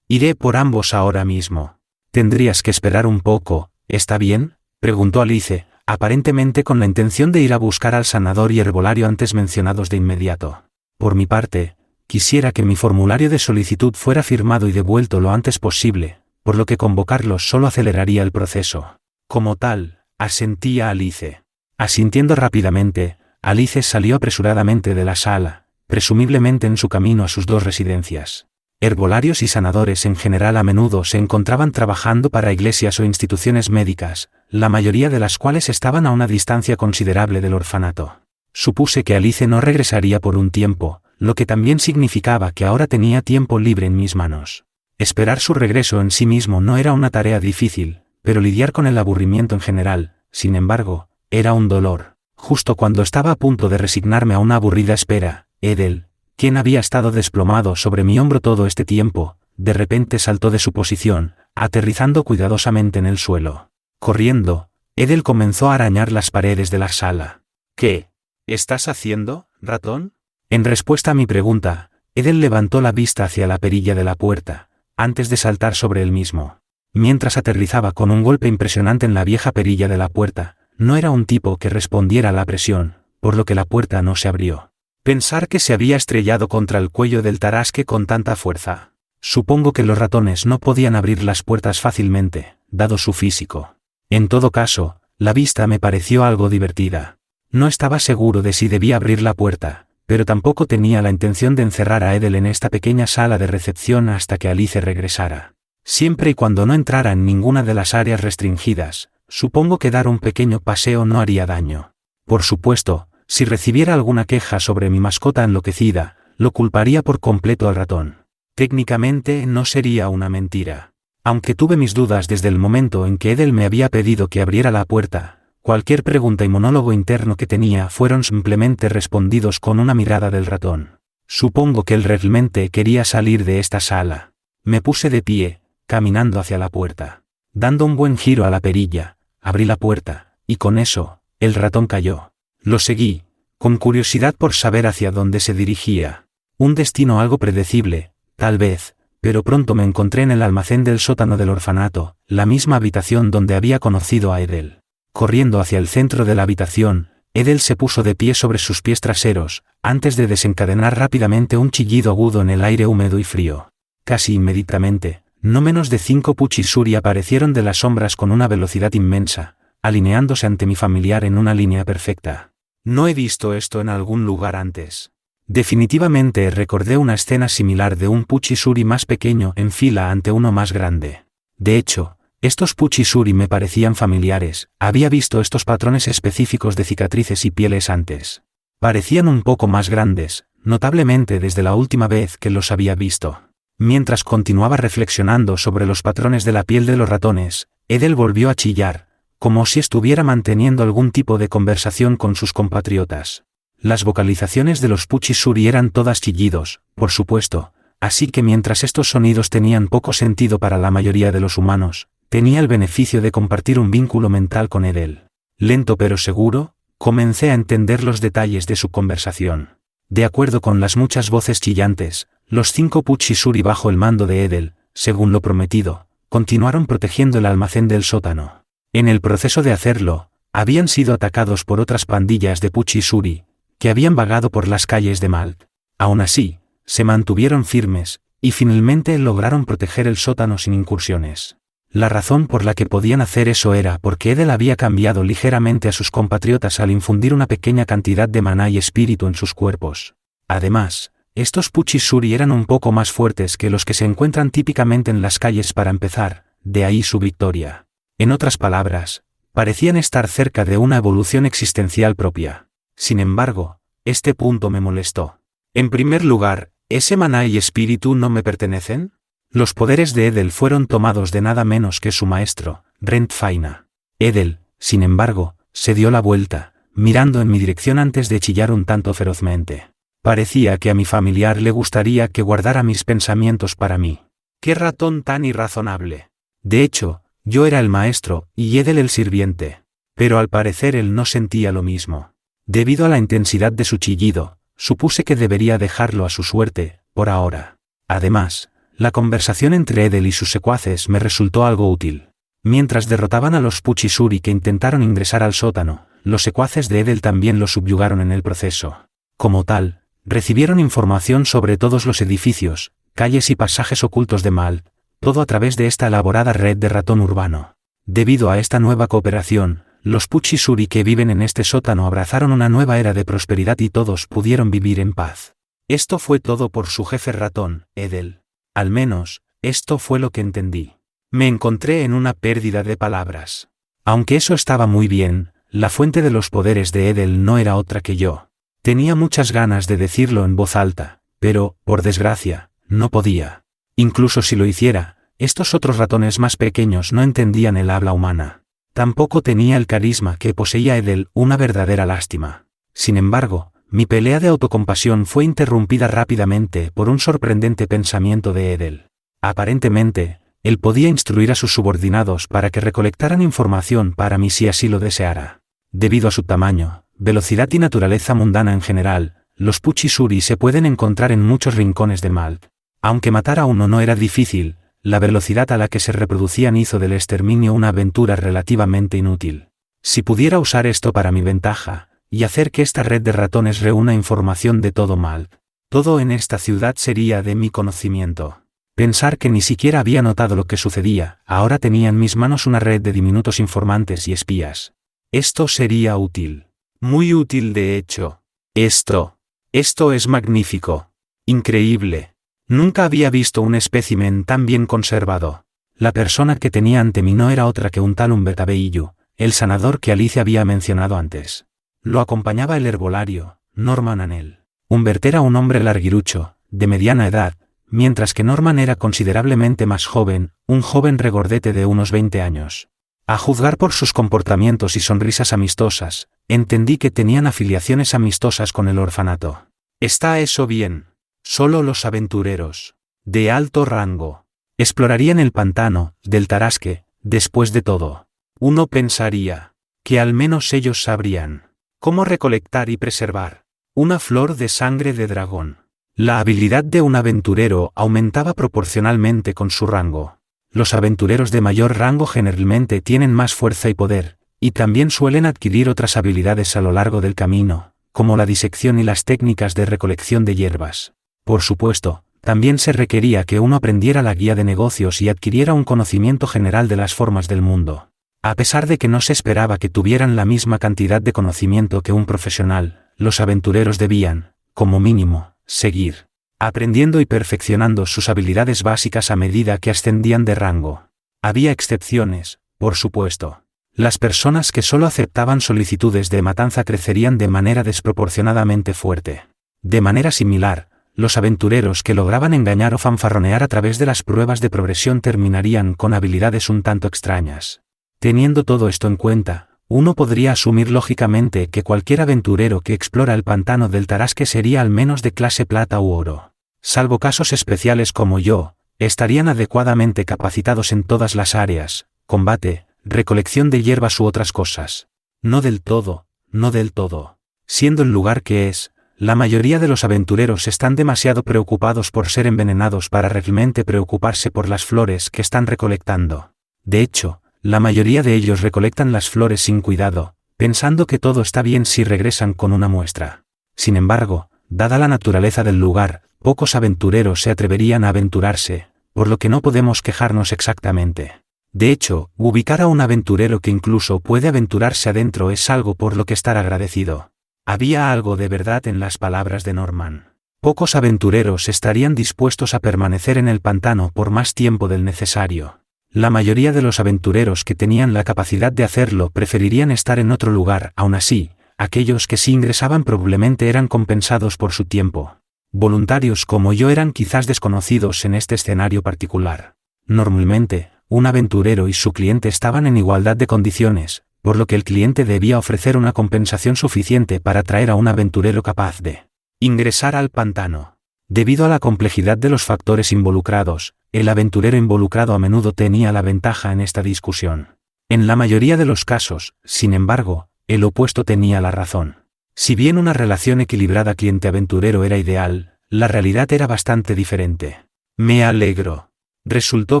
S1: Iré por ambos ahora mismo. Tendrías que esperar un poco, ¿está bien? Preguntó Alice, aparentemente con la intención de ir a buscar al sanador y herbolario antes mencionados de inmediato. Por mi parte, quisiera que mi formulario de solicitud fuera firmado y devuelto lo antes posible, por lo que convocarlos solo aceleraría el proceso. Como tal, asentía Alice. Asintiendo rápidamente, Alice salió apresuradamente de la sala, presumiblemente en su camino a sus dos residencias. Herbolarios y sanadores en general a menudo se encontraban trabajando para iglesias o instituciones médicas, la mayoría de las cuales estaban a una distancia considerable del orfanato. Supuse que Alice no regresaría por un tiempo, lo que también significaba que ahora tenía tiempo libre en mis manos. Esperar su regreso en sí mismo no era una tarea difícil, pero lidiar con el aburrimiento en general, sin embargo, era un dolor. Justo cuando estaba a punto de resignarme a una aburrida espera, Edel, quien había estado desplomado sobre mi hombro todo este tiempo, de repente saltó de su posición, aterrizando cuidadosamente en el suelo. Corriendo, Edel comenzó a arañar las paredes de la sala. ¿Qué estás haciendo, ratón? En respuesta a mi pregunta, Edel levantó la vista hacia la perilla de la puerta, antes de saltar sobre él mismo. Mientras aterrizaba con un golpe impresionante en la vieja perilla de la puerta, no era un tipo que respondiera a la presión, por lo que la puerta no se abrió. Pensar que se había estrellado contra el cuello del tarasque con tanta fuerza. Supongo que los ratones no podían abrir las puertas fácilmente, dado su físico. En todo caso, la vista me pareció algo divertida. No estaba seguro de si debía abrir la puerta, pero tampoco tenía la intención de encerrar a Edel en esta pequeña sala de recepción hasta que Alice regresara. Siempre y cuando no entrara en ninguna de las áreas restringidas, supongo que dar un pequeño paseo no haría daño. Por supuesto, si recibiera alguna queja sobre mi mascota enloquecida, lo culparía por completo al ratón. Técnicamente no sería una mentira. Aunque tuve mis dudas desde el momento en que Edel me había pedido que abriera la puerta, cualquier pregunta y monólogo interno que tenía fueron simplemente respondidos con una mirada del ratón. Supongo que él realmente quería salir de esta sala. Me puse de pie, caminando hacia la puerta. Dando un buen giro a la perilla, abrí la puerta, y con eso, el ratón cayó. Lo seguí, con curiosidad por saber hacia dónde se dirigía. Un destino algo predecible, tal vez, pero pronto me encontré en el almacén del sótano del orfanato, la misma habitación donde había conocido a Edel. Corriendo hacia el centro de la habitación, Edel se puso de pie sobre sus pies traseros, antes de desencadenar rápidamente un chillido agudo en el aire húmedo y frío. Casi inmediatamente, no menos de 5 puchisuri aparecieron de las sombras con una velocidad inmensa, alineándose ante mi familiar en una línea perfecta. No he visto esto en algún lugar antes. Definitivamente recordé una escena similar de un puchisuri más pequeño en fila ante uno más grande. De hecho, estos puchisuri me parecían familiares, había visto estos patrones específicos de cicatrices y pieles antes. Parecían un poco más grandes, notablemente desde la última vez que los había visto. Mientras continuaba reflexionando sobre los patrones de la piel de los ratones, Edel volvió a chillar, como si estuviera manteniendo algún tipo de conversación con sus compatriotas. Las vocalizaciones de los puchisuri eran todas chillidos, por supuesto, así que mientras estos sonidos tenían poco sentido para la mayoría de los humanos, tenía el beneficio de compartir un vínculo mental con Edel. Lento pero seguro, comencé a entender los detalles de su conversación. De acuerdo con las muchas voces chillantes, los 5 Puchisuri bajo el mando de Edel, según lo prometido, continuaron protegiendo el almacén del sótano. En el proceso de hacerlo, habían sido atacados por otras pandillas de Puchisuri, que habían vagado por las calles de Malt. Aún así, se mantuvieron firmes, y finalmente lograron proteger el sótano sin incursiones. La razón por la que podían hacer eso era porque Edel había cambiado ligeramente a sus compatriotas al infundir una pequeña cantidad de maná y espíritu en sus cuerpos. Además, estos Puchisuri eran un poco más fuertes que los que se encuentran típicamente en las calles para empezar, de ahí su victoria. En otras palabras, parecían estar cerca de una evolución existencial propia. Sin embargo, este punto me molestó. En primer lugar, ¿ese maná y espíritu no me pertenecen? Los poderes de Edel fueron tomados de nada menos que su maestro, Rent Faina. Edel, sin embargo, se dio la vuelta, mirando en mi dirección antes de chillar un tanto ferozmente. Parecía que a mi familiar le gustaría que guardara mis pensamientos para mí. ¡Qué ratón tan irrazonable! De hecho, yo era el maestro y Edel el sirviente. Pero al parecer él no sentía lo mismo. Debido a la intensidad de su chillido, supuse que debería dejarlo a su suerte, por ahora. Además, la conversación entre Edel y sus secuaces me resultó algo útil. Mientras derrotaban a los Puchisuri que intentaron ingresar al sótano, los secuaces de Edel también lo subyugaron en el proceso. Como tal, recibieron información sobre todos los edificios, calles y pasajes ocultos de Malt, todo a través de esta elaborada red de ratón urbano. Debido a esta nueva cooperación, los Puchisuri que viven en este sótano abrazaron una nueva era de prosperidad y todos pudieron vivir en paz. Esto fue todo por su jefe ratón, Edel. Al menos, esto fue lo que entendí. Me encontré en una pérdida de palabras. Aunque eso estaba muy bien, la fuente de los poderes de Edel no era otra que yo. Tenía muchas ganas de decirlo en voz alta, pero, por desgracia, no podía. Incluso si lo hiciera, estos otros ratones más pequeños no entendían el habla humana. Tampoco tenía el carisma que poseía Edel, una verdadera lástima. Sin embargo, mi pelea de autocompasión fue interrumpida rápidamente por un sorprendente pensamiento de Edel. Aparentemente, él podía instruir a sus subordinados para que recolectaran información para mí si así lo deseara. Debido a su tamaño, velocidad y naturaleza mundana en general, los Puchisuri se pueden encontrar en muchos rincones de Malt. Aunque matar a uno no era difícil, la velocidad a la que se reproducían hizo del exterminio una aventura relativamente inútil. Si pudiera usar esto para mi ventaja, y hacer que esta red de ratones reúna información de todo Malt, todo en esta ciudad sería de mi conocimiento. Pensar que ni siquiera había notado lo que sucedía, ahora tenía en mis manos una red de diminutos informantes y espías. Esto sería útil. Muy útil de hecho. Esto es magnífico. Increíble. Nunca había visto un espécimen tan bien conservado. La persona que tenía ante mí no era otra que un tal Humbert Abellillo, el sanador que Alicia había mencionado antes. Lo acompañaba el herbolario, Norman Anel. Humbert era un hombre larguirucho, de mediana edad, mientras que Norman era considerablemente más joven, un joven regordete de unos 20 años. A juzgar por sus comportamientos y sonrisas amistosas, entendí que tenían afiliaciones amistosas con el orfanato. ¿Está eso bien? Solo los aventureros, de alto rango, explorarían el pantano del Tarasque. Después de todo, uno pensaría que al menos ellos sabrían cómo recolectar y preservar una flor de sangre de dragón. La habilidad de un aventurero aumentaba proporcionalmente con su rango. Los aventureros de mayor rango generalmente tienen más fuerza y poder, y también suelen adquirir otras habilidades a lo largo del camino, como la disección y las técnicas de recolección de hierbas. Por supuesto, también se requería que uno aprendiera la guía de negocios y adquiriera un conocimiento general de las formas del mundo. A pesar de que no se esperaba que tuvieran la misma cantidad de conocimiento que un profesional, los aventureros debían, como mínimo, seguir aprendiendo y perfeccionando sus habilidades básicas a medida que ascendían de rango. Había excepciones, por supuesto. Las personas que solo aceptaban solicitudes de matanza crecerían de manera desproporcionadamente fuerte. De manera similar, los aventureros que lograban engañar o fanfarronear a través de las pruebas de progresión terminarían con habilidades un tanto extrañas. Teniendo todo esto en cuenta, uno podría asumir lógicamente que cualquier aventurero que explora el pantano del Tarasque sería al menos de clase plata u oro. Salvo casos especiales como yo, estarían adecuadamente capacitados en todas las áreas, combate, recolección de hierbas u otras cosas. No del todo, no del todo. Siendo el lugar que es, La mayoría de los aventureros están demasiado preocupados por ser envenenados para realmente preocuparse por las flores que están recolectando. De hecho, la mayoría de ellos recolectan las flores sin cuidado, pensando que todo está bien si regresan con una muestra. Sin embargo, dada la naturaleza del lugar, pocos aventureros se atreverían a aventurarse, por lo que no podemos quejarnos exactamente. De hecho, ubicar a un aventurero que incluso puede aventurarse adentro es algo por lo que estar agradecido. Había algo de verdad en las palabras de Norman. Pocos aventureros estarían dispuestos a permanecer en el pantano por más tiempo del necesario. La mayoría de los aventureros que tenían la capacidad de hacerlo preferirían estar en otro lugar. Aún así, aquellos que sí ingresaban probablemente eran compensados por su tiempo. Voluntarios como yo eran quizás desconocidos en este escenario particular. Normalmente, un aventurero y su cliente estaban en igualdad de condiciones, por lo que el cliente debía ofrecer una compensación suficiente para atraer a un aventurero capaz de ingresar al pantano. Debido a la complejidad de los factores involucrados, el aventurero involucrado a menudo tenía la ventaja en esta discusión. En la mayoría de los casos, sin embargo, el opuesto tenía la razón. Si bien una relación equilibrada cliente-aventurero era ideal, la realidad era bastante diferente. Me alegro. ¿Resultó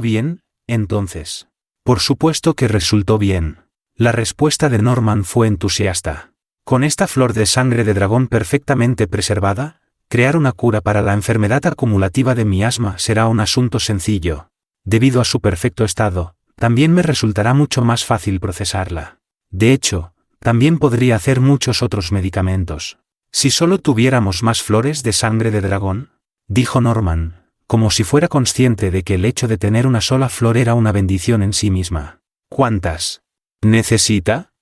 S1: bien, entonces? Por supuesto que resultó bien. La respuesta de Norman fue entusiasta. Con esta flor de sangre de dragón perfectamente preservada, crear una cura para la enfermedad acumulativa de miasma será un asunto sencillo. Debido a su perfecto estado, también me resultará mucho más fácil procesarla. De hecho, también podría hacer muchos otros medicamentos. Si solo tuviéramos más flores de sangre de dragón, dijo Norman, como si fuera consciente de que el hecho de tener una sola flor era una bendición en sí misma. ¿Cuántas necesita?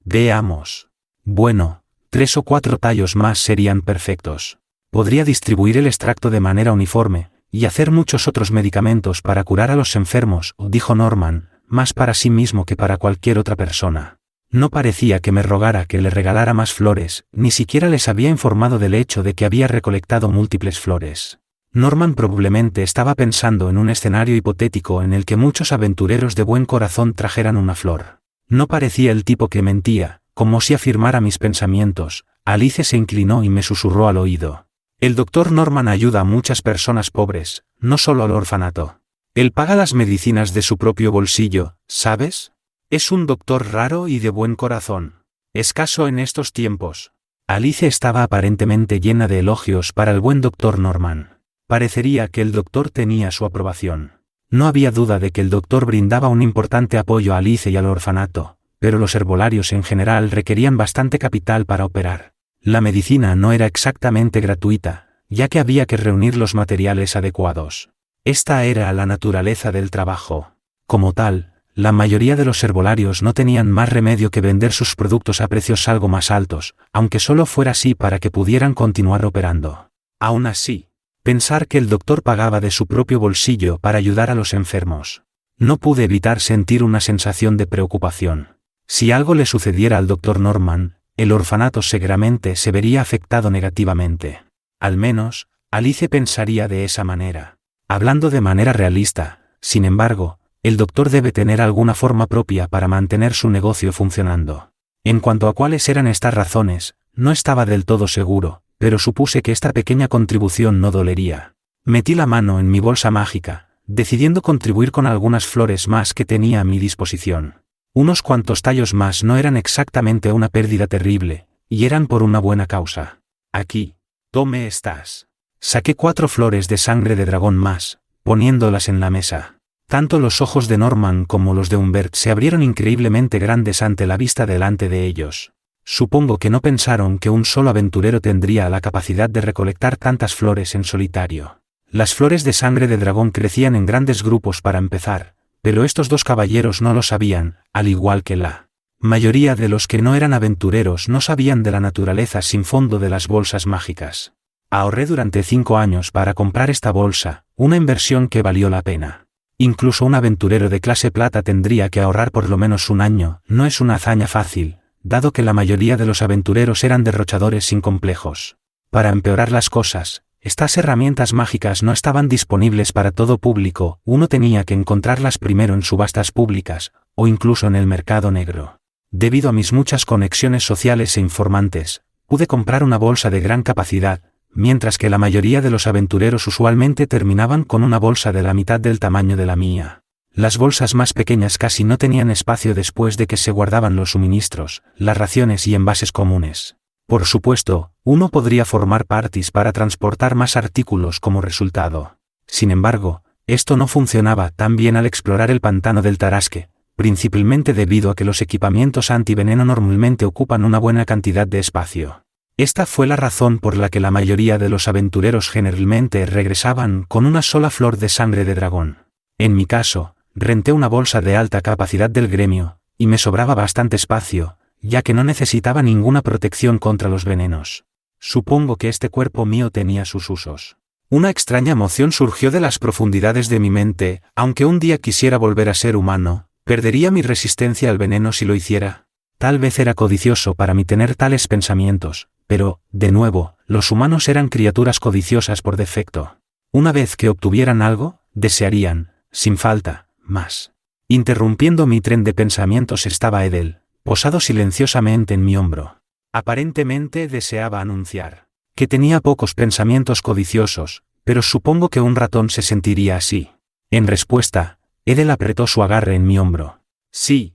S1: Veamos. Bueno, 3 o 4 tallos más serían perfectos. Podría distribuir el extracto de manera uniforme, y hacer muchos otros medicamentos para curar a los enfermos, dijo Norman, más para sí mismo que para cualquier otra persona. No parecía que me rogara que le regalara más flores, ni siquiera les había informado del hecho de que había recolectado múltiples flores. Norman probablemente estaba pensando en un escenario hipotético en el que muchos aventureros de buen corazón trajeran una flor. No parecía el tipo que mentía, como si afirmara mis pensamientos. Alice se inclinó y me susurró al oído. El doctor Norman ayuda a muchas personas pobres, no solo al orfanato. Él paga las medicinas de su propio bolsillo, ¿sabes? Es un doctor raro y de buen corazón. Escaso en estos tiempos. Alice estaba aparentemente llena de elogios para el buen doctor Norman. Parecería que el doctor tenía su aprobación. No había duda de que el doctor brindaba un importante apoyo a Alice y al orfanato, pero los herbolarios en general requerían bastante capital para operar. La medicina no era exactamente gratuita, ya que había que reunir los materiales adecuados. Esta era la naturaleza del trabajo. Como tal, la mayoría de los herbolarios no tenían más remedio que vender sus productos a precios algo más altos, aunque solo fuera así para que pudieran continuar operando. Aún así, pensar que el doctor pagaba de su propio bolsillo para ayudar a los enfermos. No pude evitar sentir una sensación de preocupación. Si algo le sucediera al doctor Norman, el orfanato seguramente se vería afectado negativamente. Al menos, Alice pensaría de esa manera. Hablando de manera realista, sin embargo, el doctor debe tener alguna forma propia para mantener su negocio funcionando. En cuanto a cuáles eran estas razones, no estaba del todo seguro, pero supuse que esta pequeña contribución no dolería. Metí la mano en mi bolsa mágica, decidiendo contribuir con algunas flores más que tenía a mi disposición. Unos cuantos tallos más no eran exactamente una pérdida terrible, y eran por una buena causa. Aquí, tome estas. Saqué 4 flores de sangre de dragón más, poniéndolas en la mesa. Tanto los ojos de Norman como los de Humbert se abrieron increíblemente grandes ante la vista delante de ellos. Supongo que no pensaron que un solo aventurero tendría la capacidad de recolectar tantas flores en solitario. Las flores de sangre de dragón crecían en grandes grupos para empezar, pero estos 2 caballeros no lo sabían, al igual que la mayoría de los que no eran aventureros no sabían de la naturaleza sin fondo de las bolsas mágicas. Ahorré durante 5 años para comprar esta bolsa, una inversión que valió la pena. Incluso un aventurero de clase plata tendría que ahorrar por lo menos un año. No es una hazaña fácil, dado que la mayoría de los aventureros eran derrochadores sin complejos. Para empeorar las cosas, estas herramientas mágicas no estaban disponibles para todo público. Uno tenía que encontrarlas primero en subastas públicas, o incluso en el mercado negro. Debido a mis muchas conexiones sociales e informantes, pude comprar una bolsa de gran capacidad, mientras que la mayoría de los aventureros usualmente terminaban con una bolsa de la mitad del tamaño de la mía. Las bolsas más pequeñas casi no tenían espacio después de que se guardaban los suministros, las raciones y envases comunes. Por supuesto, uno podría formar parties para transportar más artículos como resultado. Sin embargo, esto no funcionaba tan bien al explorar el pantano del Tarasque, principalmente debido a que los equipamientos antiveneno normalmente ocupan una buena cantidad de espacio. Esta fue la razón por la que la mayoría de los aventureros generalmente regresaban con una sola flor de sangre de dragón. En mi caso, renté una bolsa de alta capacidad del gremio, y me sobraba bastante espacio, ya que no necesitaba ninguna protección contra los venenos. Supongo que este cuerpo mío tenía sus usos. Una extraña emoción surgió de las profundidades de mi mente, aunque un día quisiera volver a ser humano, ¿perdería mi resistencia al veneno si lo hiciera? Tal vez era codicioso para mí tener tales pensamientos, pero, de nuevo, los humanos eran criaturas codiciosas por defecto. Una vez que obtuvieran algo, desearían, sin falta, más. Interrumpiendo mi tren de pensamientos estaba Edel, posado silenciosamente en mi hombro. Aparentemente deseaba anunciar que tenía pocos pensamientos codiciosos, pero supongo que un ratón se sentiría así. En respuesta, Edel apretó su agarre en mi hombro. Sí,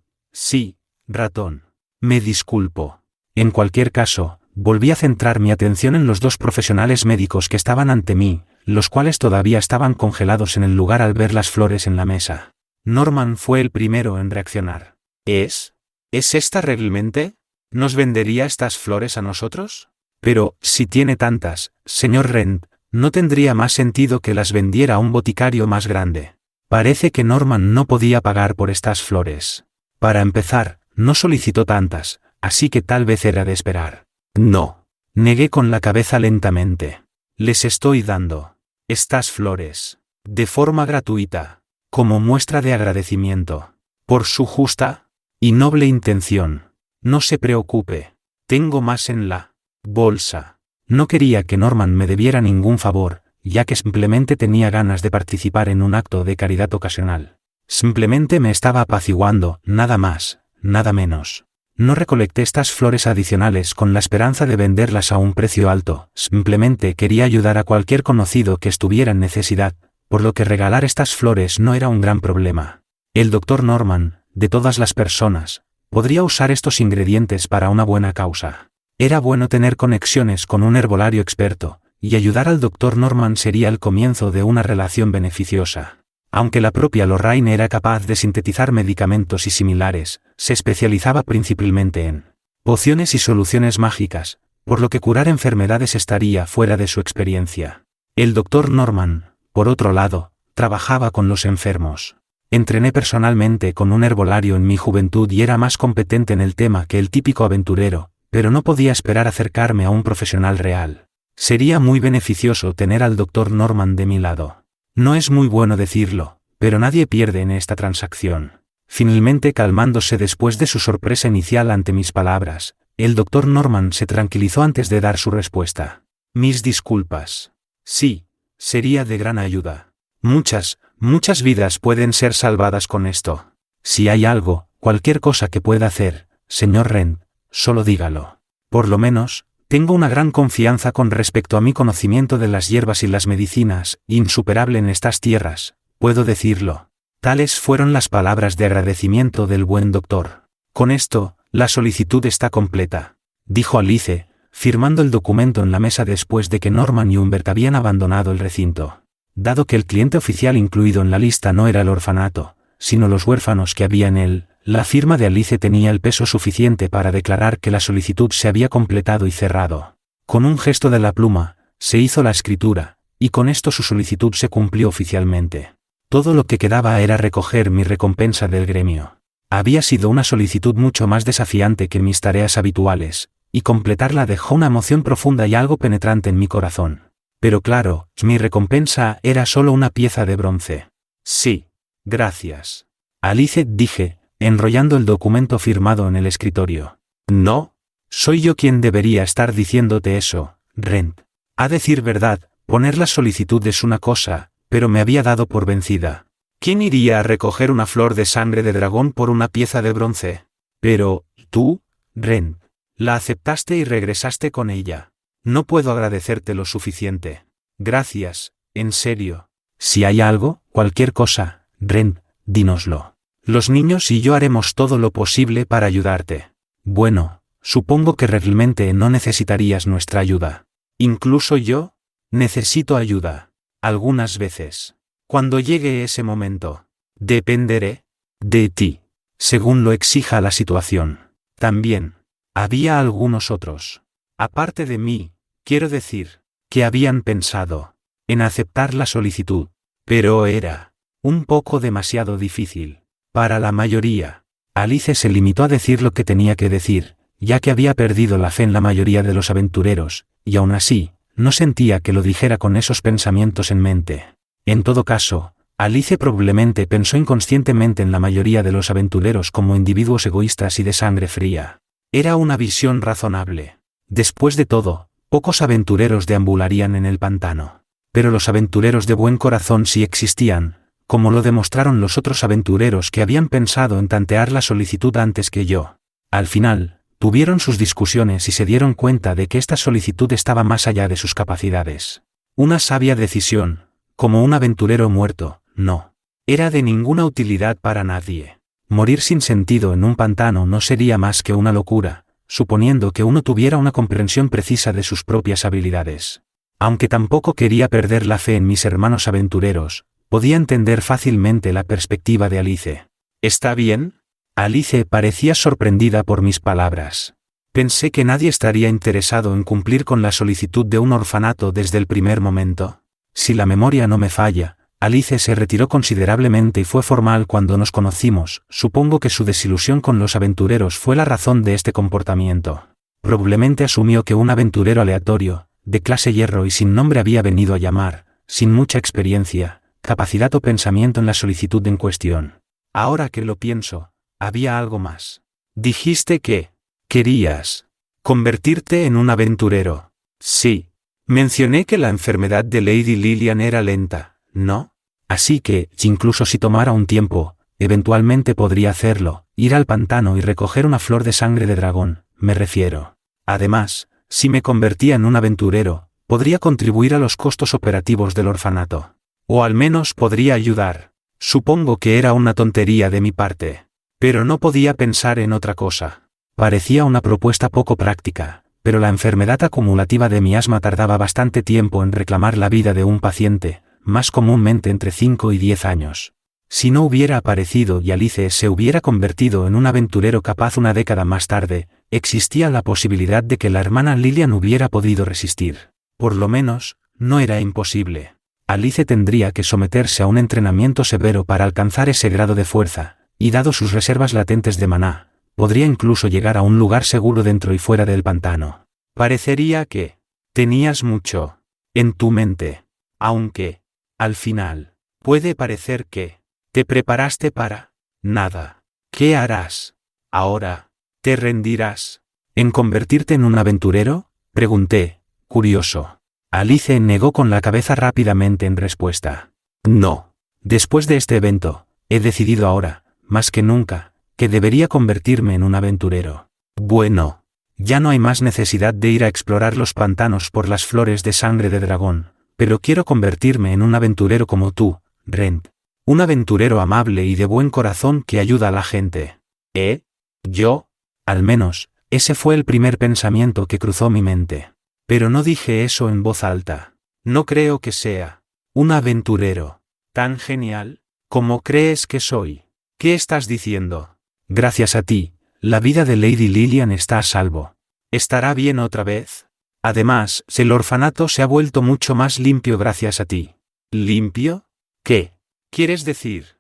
S1: ratón. Me disculpo. En cualquier caso, volví a centrar mi atención en los dos profesionales médicos que estaban ante mí, los cuales todavía estaban congelados en el lugar al ver las flores en la mesa. Norman fue el primero en reaccionar. ¿Es esta realmente? ¿Nos vendería estas flores a nosotros? Pero, si tiene tantas, señor Rent, ¿no tendría más sentido que las vendiera a un boticario más grande? Parece que Norman no podía pagar por estas flores. Para empezar, no solicitó tantas, así que tal vez era de esperar. No. Negué con la cabeza lentamente. Les estoy dando estas flores, de forma gratuita, como muestra de agradecimiento, por su justa y noble intención. No se preocupe, tengo más en la bolsa. No quería que Norman me debiera ningún favor, ya que simplemente tenía ganas de participar en un acto de caridad ocasional. Simplemente me estaba apaciguando, nada más, nada menos. No recolecté estas flores adicionales con la esperanza de venderlas a un precio alto, simplemente quería ayudar a cualquier conocido que estuviera en necesidad, por lo que regalar estas flores no era un gran problema. El Dr. Norman, de todas las personas, podría usar estos ingredientes para una buena causa. Era bueno tener conexiones con un herbolario experto, y ayudar al Dr. Norman sería el comienzo de una relación beneficiosa. Aunque la propia Lorraine era capaz de sintetizar medicamentos y similares, se especializaba principalmente en pociones y soluciones mágicas, por lo que curar enfermedades estaría fuera de su experiencia. El Dr. Norman, por otro lado, trabajaba con los enfermos. Entrené personalmente con un herbolario en mi juventud y era más competente en el tema que el típico aventurero, pero no podía esperar acercarme a un profesional real. Sería muy beneficioso tener al Dr. Norman de mi lado. No es muy bueno decirlo, pero nadie pierde en esta transacción. Finalmente, calmándose después de su sorpresa inicial ante mis palabras, el Dr. Norman se tranquilizó antes de dar su respuesta. Mis disculpas. Sí, sería de gran ayuda. Muchas vidas pueden ser salvadas con esto. Si hay algo, cualquier cosa que pueda hacer, señor Rent, solo dígalo. Por lo menos, tengo una gran confianza con respecto a mi conocimiento de las hierbas y las medicinas, insuperable en estas tierras, puedo decirlo. Tales fueron las palabras de agradecimiento del buen doctor. Con esto, la solicitud está completa, dijo Alice, firmando el documento en la mesa después de que Norman y Humbert habían abandonado el recinto. Dado que el cliente oficial incluido en la lista no era el orfanato, sino los huérfanos que había en él, la firma de Alice tenía el peso suficiente para declarar que la solicitud se había completado y cerrado. Con un gesto de la pluma, se hizo la escritura, y con esto su solicitud se cumplió oficialmente. Todo lo que quedaba era recoger mi recompensa del gremio. Había sido una solicitud mucho más desafiante que mis tareas habituales, y completarla dejó una emoción profunda y algo penetrante en mi corazón. Pero claro, mi recompensa era solo una pieza de bronce. Sí, gracias. Alice, dije, enrollando el documento firmado en el escritorio. No, soy yo quien debería estar diciéndote eso, Rent. A decir verdad, poner la solicitud es una cosa, pero me había dado por vencida. ¿Quién iría a recoger una flor de sangre de dragón por una pieza de bronce? Pero, tú, Rent, La aceptaste y regresaste con ella. No puedo agradecerte lo suficiente. Gracias, en serio. Si hay algo, cualquier cosa, Ren, dínoslo. Los niños y yo haremos todo lo posible para ayudarte. Bueno, supongo que realmente no necesitarías nuestra ayuda. Incluso yo, necesito ayuda. Algunas veces. Cuando llegue ese momento, dependeré de ti, según lo exija la situación. También, había algunos otros. Aparte de mí, quiero decir, que habían pensado en aceptar la solicitud, pero era un poco demasiado difícil. Para la mayoría, Alice se limitó a decir lo que tenía que decir, ya que había perdido la fe en la mayoría de los aventureros, y aún así, no sentía que lo dijera con esos pensamientos en mente. En todo caso, Alice probablemente pensó inconscientemente en la mayoría de los aventureros como individuos egoístas y de sangre fría. Era una visión razonable. Después de todo, pocos aventureros deambularían en el pantano. Pero los aventureros de buen corazón sí existían, como lo demostraron los otros aventureros que habían pensado en tantear la solicitud antes que yo. Al final, tuvieron sus discusiones y se dieron cuenta de que esta solicitud estaba más allá de sus capacidades. Una sabia decisión, como un aventurero muerto, no era de ninguna utilidad para nadie. Morir sin sentido en un pantano no sería más que una locura, suponiendo que uno tuviera una comprensión precisa de sus propias habilidades. Aunque tampoco quería perder la fe en mis hermanos aventureros, podía entender fácilmente la perspectiva de Alice. ¿Está bien? Alice parecía sorprendida por mis palabras. Pensé que nadie estaría interesado en cumplir con la solicitud de un orfanato desde el primer momento. Si la memoria no me falla, Alice se retiró considerablemente y fue formal cuando nos conocimos. Supongo que su desilusión con los aventureros fue la razón de este comportamiento. Probablemente asumió que un aventurero aleatorio, de clase hierro y sin nombre había venido a llamar, sin mucha experiencia, capacidad o pensamiento en la solicitud en cuestión. Ahora que lo pienso, había algo más. Dijiste que querías convertirte en un aventurero. Sí. Mencioné que la enfermedad de Lady Lilian era lenta, ¿no? Así que, incluso si tomara un tiempo, eventualmente podría hacerlo, ir al pantano y recoger una flor de sangre de dragón, me refiero. Además, si me convertía en un aventurero, podría contribuir a los costos operativos del orfanato. O al menos podría ayudar. Supongo que era una tontería de mi parte. Pero no podía pensar en otra cosa. Parecía una propuesta poco práctica, pero la enfermedad acumulativa de mi asma tardaba bastante tiempo en reclamar la vida de un paciente, más comúnmente entre 5 y 10 años. Si no hubiera aparecido y Alice se hubiera convertido en un aventurero capaz una década más tarde, existía la posibilidad de que la hermana Lilian hubiera podido resistir. Por lo menos, no era imposible. Alice tendría que someterse a un entrenamiento severo para alcanzar ese grado de fuerza, y dado sus reservas latentes de maná, podría incluso llegar a un lugar seguro dentro y fuera del pantano. Parecería que tenías mucho en tu mente, aunque, al final, puede parecer que te preparaste para nada. ¿Qué harás? Ahora, ¿te rendirás en convertirte en un aventurero? Pregunté, curioso. Alice negó con la cabeza rápidamente en respuesta. No. Después de este evento, he decidido ahora, más que nunca, que debería convertirme en un aventurero. Bueno, ya no hay más necesidad de ir a explorar los pantanos por las flores de sangre de dragón, pero quiero convertirme en un aventurero como tú, Ren. Un aventurero amable y de buen corazón que ayuda a la gente. ¿Eh? ¿Yo? Al menos, ese fue el primer pensamiento que cruzó mi mente. Pero no dije eso en voz alta. No creo que sea un aventurero tan genial como crees que soy. ¿Qué estás diciendo? Gracias a ti, la vida de Lady Lilian está a salvo. ¿Estará bien otra vez? Además, el orfanato se ha vuelto mucho más limpio gracias a ti. ¿Limpio? ¿Qué quieres decir?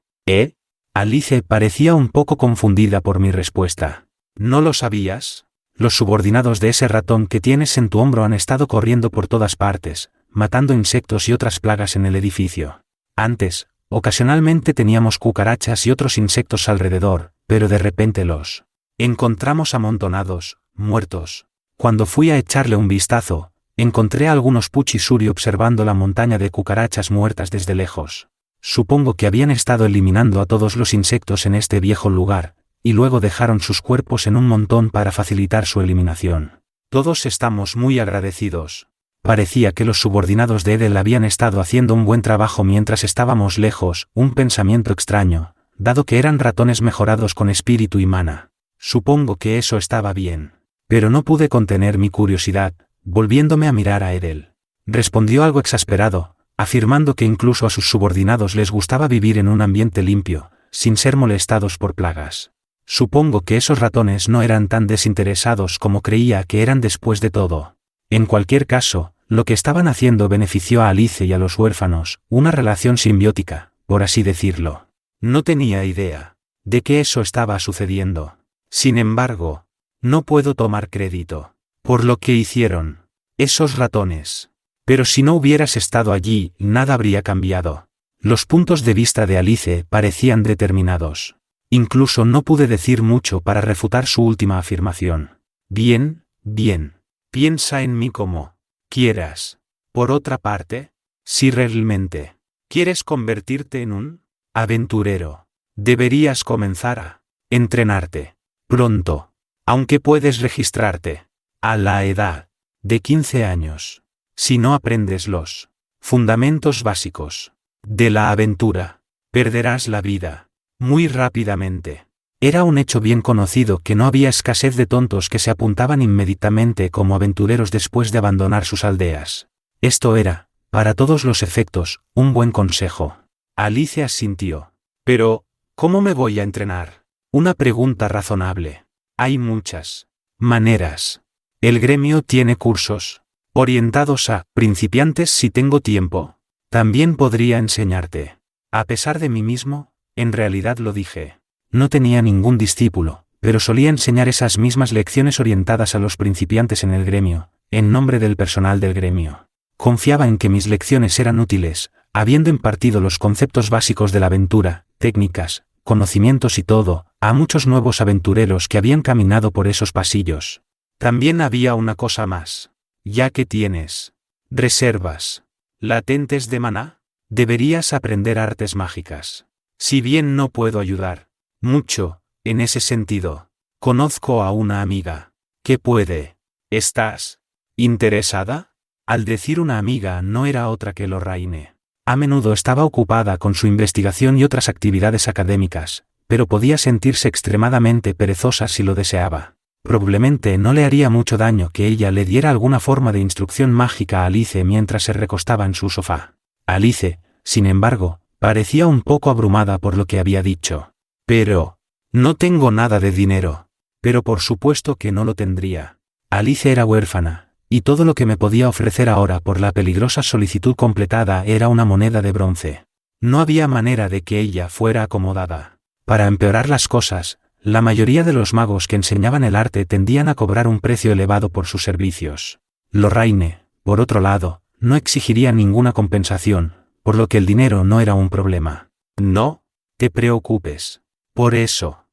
S1: Alice parecía un poco confundida por mi respuesta. ¿No lo sabías? Los subordinados de ese ratón que tienes en tu hombro han estado corriendo por todas partes, matando insectos y otras plagas en el edificio. Antes, ocasionalmente teníamos cucarachas y otros insectos alrededor, pero de repente los encontramos amontonados, muertos. Cuando fui a echarle un vistazo, encontré a algunos Puchisuri observando la montaña de cucarachas muertas desde lejos. Supongo que habían estado eliminando a todos los insectos en este viejo lugar, y luego dejaron sus cuerpos en un montón para facilitar su eliminación. Todos estamos muy agradecidos. Parecía que los subordinados de Edel habían estado haciendo un buen trabajo mientras estábamos lejos, un pensamiento extraño, dado que eran ratones mejorados con espíritu y mana. Supongo que eso estaba bien. Pero no pude contener mi curiosidad, volviéndome a mirar a Edel. Respondió algo exasperado, afirmando que incluso a sus subordinados les gustaba vivir en un ambiente limpio, sin ser molestados por plagas. Supongo que esos ratones no eran tan desinteresados como creía que eran después de todo. En cualquier caso, lo que estaban haciendo benefició a Alice y a los huérfanos, una relación simbiótica, por así decirlo. No tenía idea de que eso estaba sucediendo. Sin embargo, no puedo tomar crédito por lo que hicieron esos ratones. Pero si no hubieras estado allí, nada habría cambiado. Los puntos de vista de Alice parecían determinados. Incluso no pude decir mucho para refutar su última afirmación. Bien, bien. Piensa en mí como quieras. Por otra parte, si realmente quieres convertirte en un aventurero, deberías comenzar a entrenarte pronto, aunque puedes registrarte a la edad de 15 años. Si no aprendes los fundamentos básicos de la aventura, perderás la vida muy rápidamente. Era un hecho bien conocido que no había escasez de tontos que se apuntaban inmediatamente como aventureros después de abandonar sus aldeas. Esto era, para todos los efectos, un buen consejo. Alice asintió. Pero, ¿cómo me voy a entrenar? Una pregunta razonable. Hay muchas maneras. El gremio tiene cursos orientados a principiantes si tengo tiempo. También podría enseñarte. A pesar de mí mismo, en realidad lo dije. No tenía ningún discípulo, pero solía enseñar esas mismas lecciones orientadas a los principiantes en el gremio, en nombre del personal del gremio. Confiaba en que mis lecciones eran útiles, habiendo impartido los conceptos básicos de la aventura, técnicas, conocimientos y todo, a muchos nuevos aventureros que habían caminado por esos pasillos. También había una cosa más. Ya que tienes reservas latentes de maná, deberías aprender artes mágicas. Si bien no puedo ayudar mucho en ese sentido, conozco a una amiga que puede. ¿Estás interesada? Al decir una amiga no era otra que Lorraine. A menudo estaba ocupada con su investigación y otras actividades académicas, pero podía sentirse extremadamente perezosa si lo deseaba. Probablemente no le haría mucho daño que ella le diera alguna forma de instrucción mágica a Alice mientras se recostaba en su sofá. Alice, sin embargo, parecía un poco abrumada por lo que había dicho. Pero, no tengo nada de dinero. Pero por supuesto que no lo tendría. Alice era huérfana, y todo lo que me podía ofrecer ahora por la peligrosa solicitud completada era una moneda de bronce. No había manera de que ella fuera acomodada. Para empeorar las cosas, la mayoría de los magos que enseñaban el arte tendían a cobrar un precio elevado por sus servicios. Lorraine, por otro lado, no exigiría ninguna compensación, por lo que el dinero no era un problema. No te preocupes. Por eso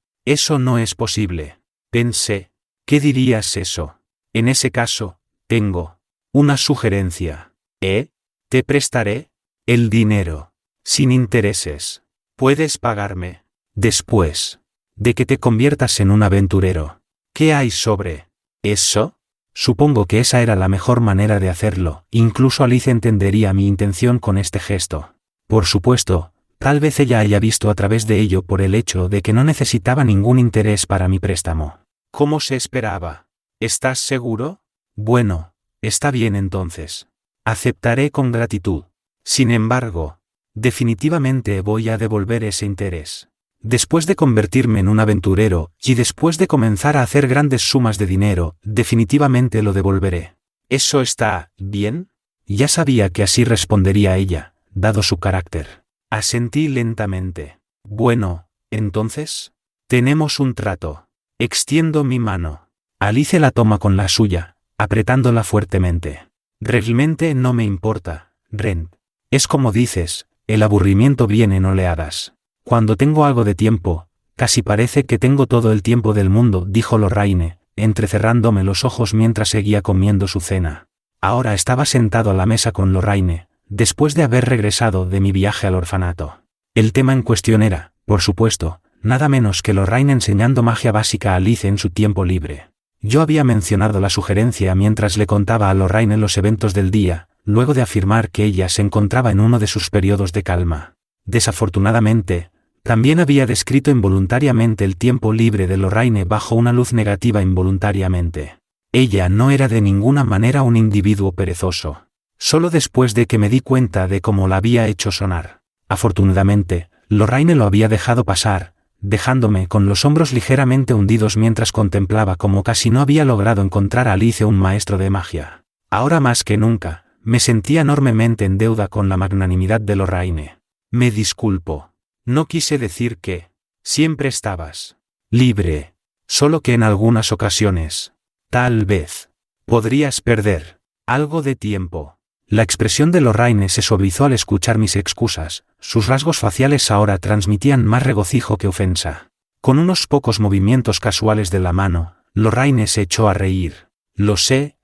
S1: no es posible. Pensé, ¿qué dirías eso? En ese caso, tengo una sugerencia. Te prestaré el dinero, sin intereses. Puedes pagarme después de que te conviertas en un aventurero. ¿Qué hay sobre eso? Supongo que esa era la mejor manera de hacerlo, incluso Alice entendería mi intención con este gesto. Por supuesto, tal vez ella haya visto a través de ello por el hecho de que no necesitaba ningún interés para mi préstamo. ¿Cómo se esperaba? ¿Estás seguro? Bueno, está bien entonces. Aceptaré con gratitud. Sin embargo, definitivamente voy a devolver ese interés. Después de convertirme en un aventurero, y después de comenzar a hacer grandes sumas de dinero, definitivamente lo devolveré. ¿Eso está bien? Ya sabía que así respondería ella, dado su carácter. Asentí lentamente. Bueno, entonces, tenemos un trato. Extiendo mi mano. Alice la toma con la suya, apretándola fuertemente. Realmente no me importa, Ren. Es como dices, el aburrimiento viene en oleadas. Cuando tengo algo de tiempo, casi parece que tengo todo el tiempo del mundo, dijo Lorraine, entrecerrándome los ojos mientras seguía comiendo su cena. Ahora estaba sentado a la mesa con Lorraine, después de haber regresado de mi viaje al orfanato. El tema en cuestión era, por supuesto, nada menos que Lorraine enseñando magia básica a Alice en su tiempo libre. Yo había mencionado la sugerencia mientras le contaba a Lorraine los eventos del día, luego de afirmar que ella se encontraba en uno de sus periodos de calma. Desafortunadamente, también había descrito involuntariamente el tiempo libre de Lorraine bajo una luz negativa involuntariamente. Ella no era de ninguna manera un individuo perezoso. Solo después de que me di cuenta de cómo la había hecho sonar. Afortunadamente, Lorraine lo había dejado pasar, dejándome con los hombros ligeramente hundidos mientras contemplaba cómo casi no había logrado encontrar a Alice un maestro de magia. Ahora más que nunca, me sentía enormemente en deuda con la magnanimidad de Lorraine. Me disculpo. No quise decir que siempre estabas libre, solo que en algunas ocasiones, tal vez, podrías perder algo de tiempo. La expresión de Lorraine se suavizó al escuchar mis excusas, sus rasgos faciales ahora transmitían más regocijo que ofensa. Con unos pocos movimientos casuales de la mano, Lorraine se echó a reír. Lo sé,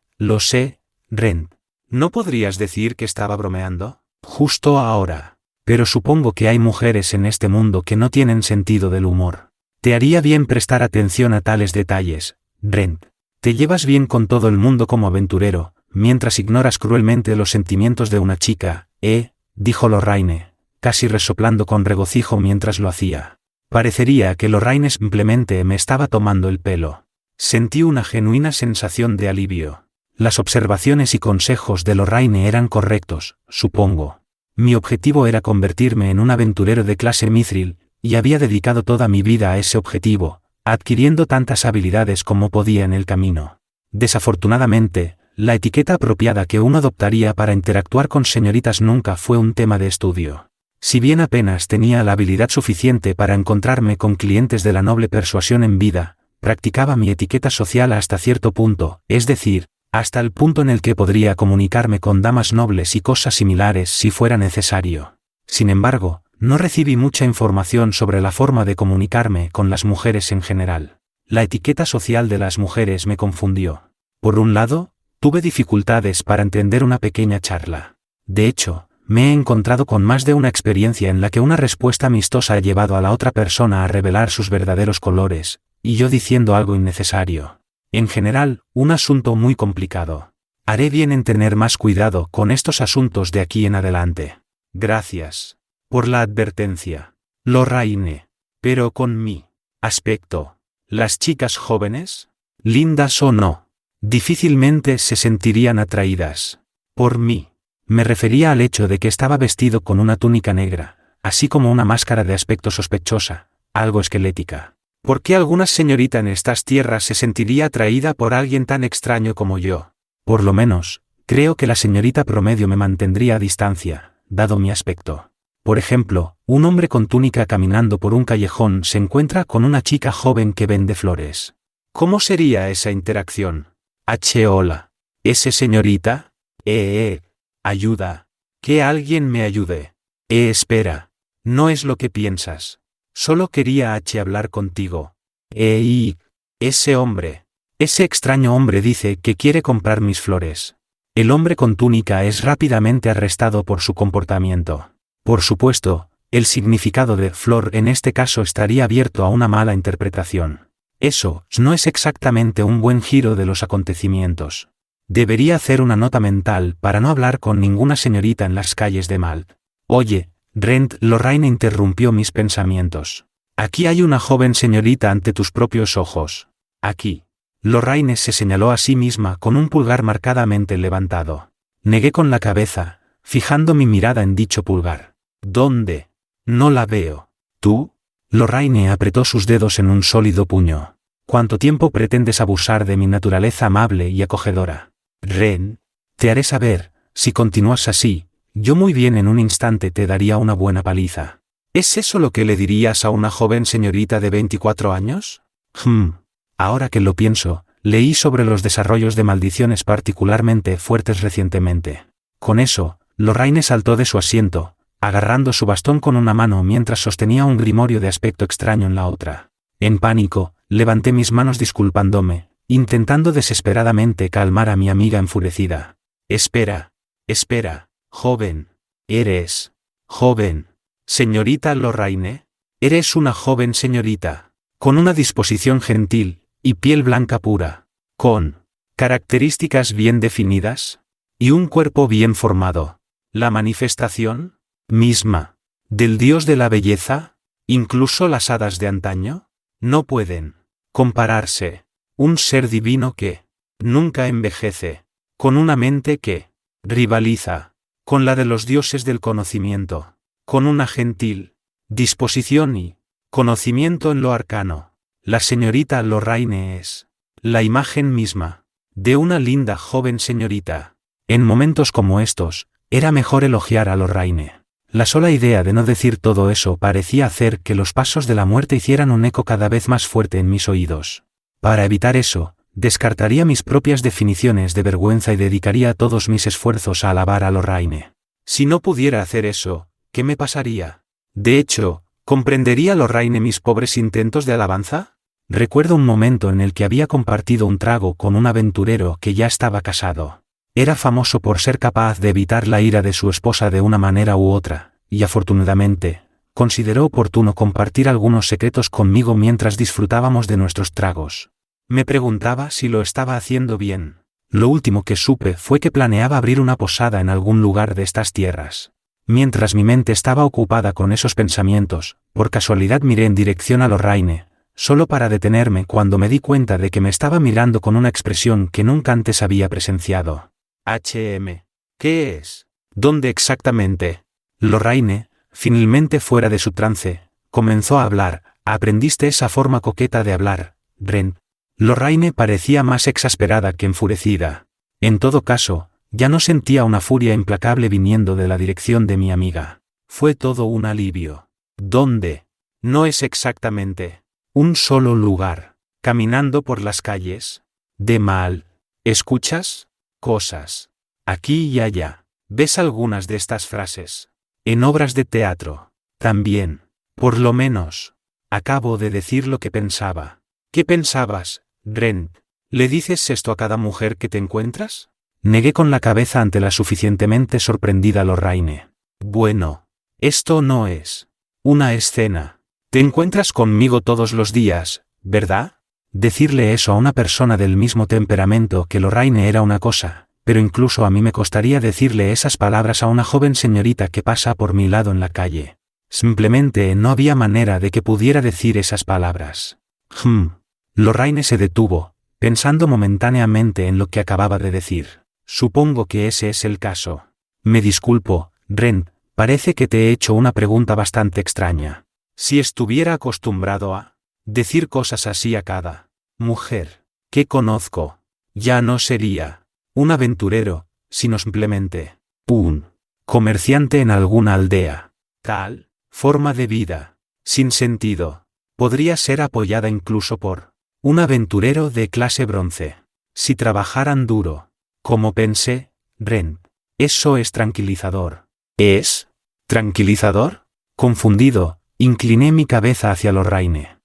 S1: Ren. ¿No podrías decir que estaba bromeando? Justo ahora. Pero supongo que hay mujeres en este mundo que no tienen sentido del humor. Te haría bien prestar atención a tales detalles, Ren. Te llevas bien con todo el mundo como aventurero, mientras ignoras cruelmente los sentimientos de una chica, dijo Lorraine, casi resoplando con regocijo mientras lo hacía. Parecería que Lorraine simplemente me estaba tomando el pelo. Sentí una genuina sensación de alivio. Las observaciones y consejos de Lorraine eran correctos, supongo. Mi objetivo era convertirme en un aventurero de clase mithril, y había dedicado toda mi vida a ese objetivo, adquiriendo tantas habilidades como podía en el camino. Desafortunadamente, la etiqueta apropiada que uno adoptaría para interactuar con señoritas nunca fue un tema de estudio. Si bien apenas tenía la habilidad suficiente para encontrarme con clientes de la noble persuasión en vida, practicaba mi etiqueta social hasta cierto punto, es decir, hasta el punto en el que podría comunicarme con damas nobles y cosas similares si fuera necesario. Sin embargo, no recibí mucha información sobre la forma de comunicarme con las mujeres en general. La etiqueta social de las mujeres me confundió. Por un lado, tuve dificultades para entender una pequeña charla. De hecho, me he encontrado con más de una experiencia en la que una respuesta amistosa ha llevado a la otra persona a revelar sus verdaderos colores, y yo diciendo algo innecesario. En general, un asunto muy complicado. Haré bien en tener más cuidado con estos asuntos de aquí en adelante. Gracias por la advertencia, Lorraine. Pero con mi aspecto, las chicas jóvenes, lindas o no, difícilmente se sentirían atraídas por mí. Me refería al hecho de que estaba vestido con una túnica negra, así como una máscara de aspecto sospechosa, algo esquelética. ¿Por qué alguna señorita en estas tierras se sentiría atraída por alguien tan extraño como yo? Por lo menos, creo que la señorita promedio me mantendría a distancia, dado mi aspecto. Por ejemplo, un hombre con túnica caminando por un callejón se encuentra con una chica joven que vende flores. ¿Cómo sería esa interacción? Hola. ¿Ese señorita? Ayuda. Que alguien me ayude. Espera. No es lo que piensas. Solo quería hablar contigo. Ese hombre. Ese extraño hombre dice que quiere comprar mis flores. El hombre con túnica es rápidamente arrestado por su comportamiento. Por supuesto, el significado de flor en este caso estaría abierto a una mala interpretación. Eso no es exactamente un buen giro de los acontecimientos. Debería hacer una nota mental para no hablar con ninguna señorita en las calles de Malt. Oye, Rent, Lorraine interrumpió mis pensamientos. Aquí hay una joven señorita ante tus propios ojos. Aquí. Lorraine se señaló a sí misma con un pulgar marcadamente levantado. Negué con la cabeza, fijando mi mirada en dicho pulgar. ¿Dónde? No la veo. ¿Tú? Lorraine apretó sus dedos en un sólido puño. ¿Cuánto tiempo pretendes abusar de mi naturaleza amable y acogedora? Ren, te haré saber, si continúas así, yo muy bien en un instante te daría una buena paliza. ¿Es eso lo que le dirías a una joven señorita de 24 años? Ahora que lo pienso, leí sobre los desarrollos de maldiciones particularmente fuertes recientemente. Con eso, Lorraine saltó de su asiento, agarrando su bastón con una mano mientras sostenía un grimorio de aspecto extraño en la otra. En pánico, levanté mis manos disculpándome, intentando desesperadamente calmar a mi amiga enfurecida. Espera, joven. ¿Eres joven, señorita Lorraine? Eres una joven señorita, con una disposición gentil, y piel blanca pura, con características bien definidas, y un cuerpo bien formado. La manifestación misma del dios de la belleza, incluso las hadas de antaño, no pueden compararse. Un ser divino que nunca envejece, con una mente que rivaliza con la de los dioses del conocimiento, con una gentil disposición y conocimiento en lo arcano. La señorita Lorraine es la imagen misma de una linda joven señorita. En momentos como estos, era mejor elogiar a Lorraine. La sola idea de no decir todo eso parecía hacer que los pasos de la muerte hicieran un eco cada vez más fuerte en mis oídos. Para evitar eso, descartaría mis propias definiciones de vergüenza y dedicaría todos mis esfuerzos a alabar a Lorraine. Si no pudiera hacer eso, ¿qué me pasaría? De hecho, ¿comprendería Lorraine mis pobres intentos de alabanza? Recuerdo un momento en el que había compartido un trago con un aventurero que ya estaba casado. Era famoso por ser capaz de evitar la ira de su esposa de una manera u otra, y afortunadamente, consideró oportuno compartir algunos secretos conmigo mientras disfrutábamos de nuestros tragos. Me preguntaba si lo estaba haciendo bien. Lo último que supe fue que planeaba abrir una posada en algún lugar de estas tierras. Mientras mi mente estaba ocupada con esos pensamientos, por casualidad miré en dirección a Lorraine, solo para detenerme cuando me di cuenta de que me estaba mirando con una expresión que nunca antes había presenciado. ¿Qué es? ¿Dónde exactamente? Lorraine, finalmente fuera de su trance, comenzó a hablar. ¿Aprendiste esa forma coqueta de hablar, Ren? Lorraine parecía más exasperada que enfurecida. En todo caso, ya no sentía una furia implacable viniendo de la dirección de mi amiga. Fue todo un alivio. ¿Dónde? No es exactamente un solo lugar. Caminando por las calles. De mal. ¿Escuchas? Cosas. Aquí y allá. ¿Ves algunas de estas frases? En obras de teatro. También. Por lo menos. Acabo de decir lo que pensaba. ¿Qué pensabas, Ren? ¿Le dices esto a cada mujer que te encuentras? Negué con la cabeza ante la suficientemente sorprendida Lorraine. Bueno. Esto no es una escena. Te encuentras conmigo todos los días, ¿verdad? Decirle eso a una persona del mismo temperamento que Lorraine era una cosa, pero incluso a mí me costaría decirle esas palabras a una joven señorita que pasa por mi lado en la calle. Simplemente no había manera de que pudiera decir esas palabras. Lorraine se detuvo, pensando momentáneamente en lo que acababa de decir. Supongo que ese es el caso. Me disculpo, Ren, parece que te he hecho una pregunta bastante extraña. Si estuviera acostumbrado a decir cosas así a cada mujer que conozco, ya no sería un aventurero, sino simplemente un comerciante en alguna aldea. Tal forma de vida, sin sentido, podría ser apoyada incluso por un aventurero de clase bronce. Si trabajaran duro, como pensé, Ren, eso es tranquilizador. ¿Es tranquilizador? Confundido, incliné mi cabeza hacia Lorraine.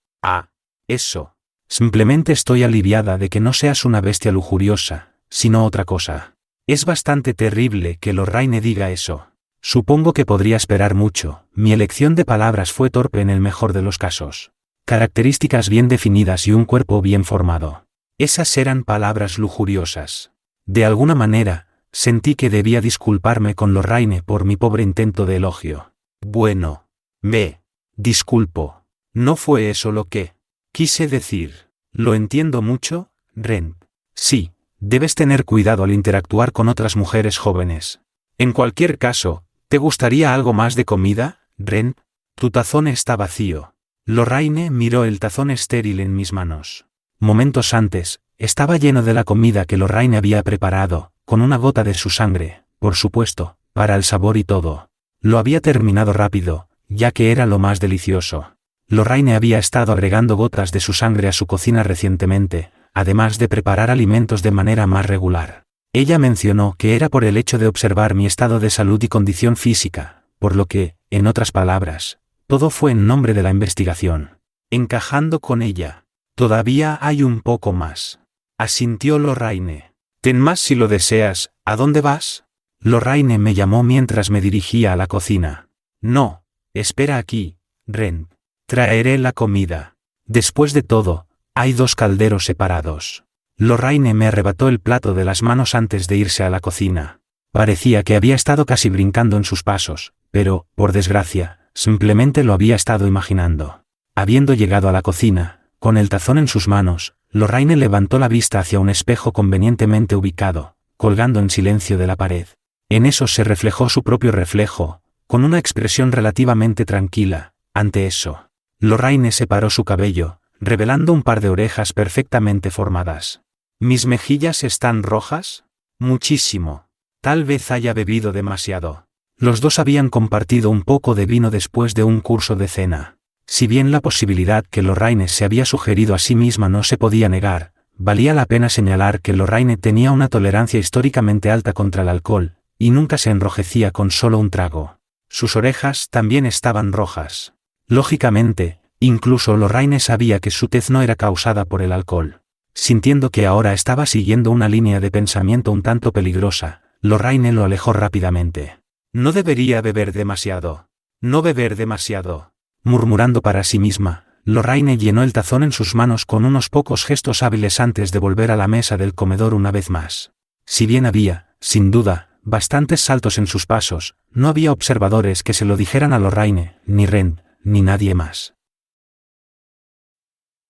S1: Eso. Simplemente estoy aliviada de que no seas una bestia lujuriosa, sino otra cosa. Es bastante terrible que Lorraine diga eso. Supongo que podría esperar mucho. Mi elección de palabras fue torpe en el mejor de los casos. Características bien definidas y un cuerpo bien formado. Esas eran palabras lujuriosas. De alguna manera, sentí que debía disculparme con Lorraine por mi pobre intento de elogio. Bueno, me disculpo. No fue eso lo que quise decir. Lo entiendo mucho, Ren. Sí, debes tener cuidado al interactuar con otras mujeres jóvenes. En cualquier caso, ¿te gustaría algo más de comida, Ren? Tu tazón está vacío. Lorraine miró el tazón estéril en mis manos. Momentos antes, estaba lleno de la comida que Lorraine había preparado, con una gota de su sangre, por supuesto, para el sabor y todo. Lo había terminado rápido, ya que era lo más delicioso. Lorraine había estado agregando gotas de su sangre a su cocina recientemente, además de preparar alimentos de manera más regular. Ella mencionó que era por el hecho de observar mi estado de salud y condición física, por lo que, en otras palabras, todo fue en nombre de la investigación. Encajando con ella. Todavía hay un poco más. Asintió Lorraine. Ten más si lo deseas. ¿A dónde vas? Lorraine me llamó mientras me dirigía a la cocina. No, espera aquí, Ren. Traeré la comida. Después de todo, hay 2 calderos separados. Lorraine me arrebató el plato de las manos antes de irse a la cocina. Parecía que había estado casi brincando en sus pasos, pero, por desgracia, simplemente lo había estado imaginando. Habiendo llegado a la cocina, con el tazón en sus manos, Lorraine levantó la vista hacia un espejo convenientemente ubicado, colgando en silencio de la pared. En eso se reflejó su propio reflejo, con una expresión relativamente tranquila. Ante eso, Lorraine separó su cabello, revelando un par de orejas perfectamente formadas. ¿Mis mejillas están rojas? Muchísimo. Tal vez haya bebido demasiado. Los dos habían compartido un poco de vino después de un curso de cena. Si bien la posibilidad que Lorraine se había sugerido a sí misma no se podía negar, valía la pena señalar que Lorraine tenía una tolerancia históricamente alta contra el alcohol, y nunca se enrojecía con solo un trago. Sus orejas también estaban rojas. Lógicamente, incluso Lorraine sabía que su tez no era causada por el alcohol. Sintiendo que ahora estaba siguiendo una línea de pensamiento un tanto peligrosa, Lorraine lo alejó rápidamente. No debería beber demasiado. No beber demasiado. Murmurando para sí misma, Lorraine llenó el tazón en sus manos con unos pocos gestos hábiles antes de volver a la mesa del comedor una vez más. Si bien había, sin duda, bastantes saltos en sus pasos, no había observadores que se lo dijeran a Lorraine, ni Ren, ni nadie más.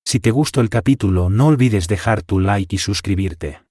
S1: Si te gustó el capítulo, no olvides dejar tu like y suscribirte.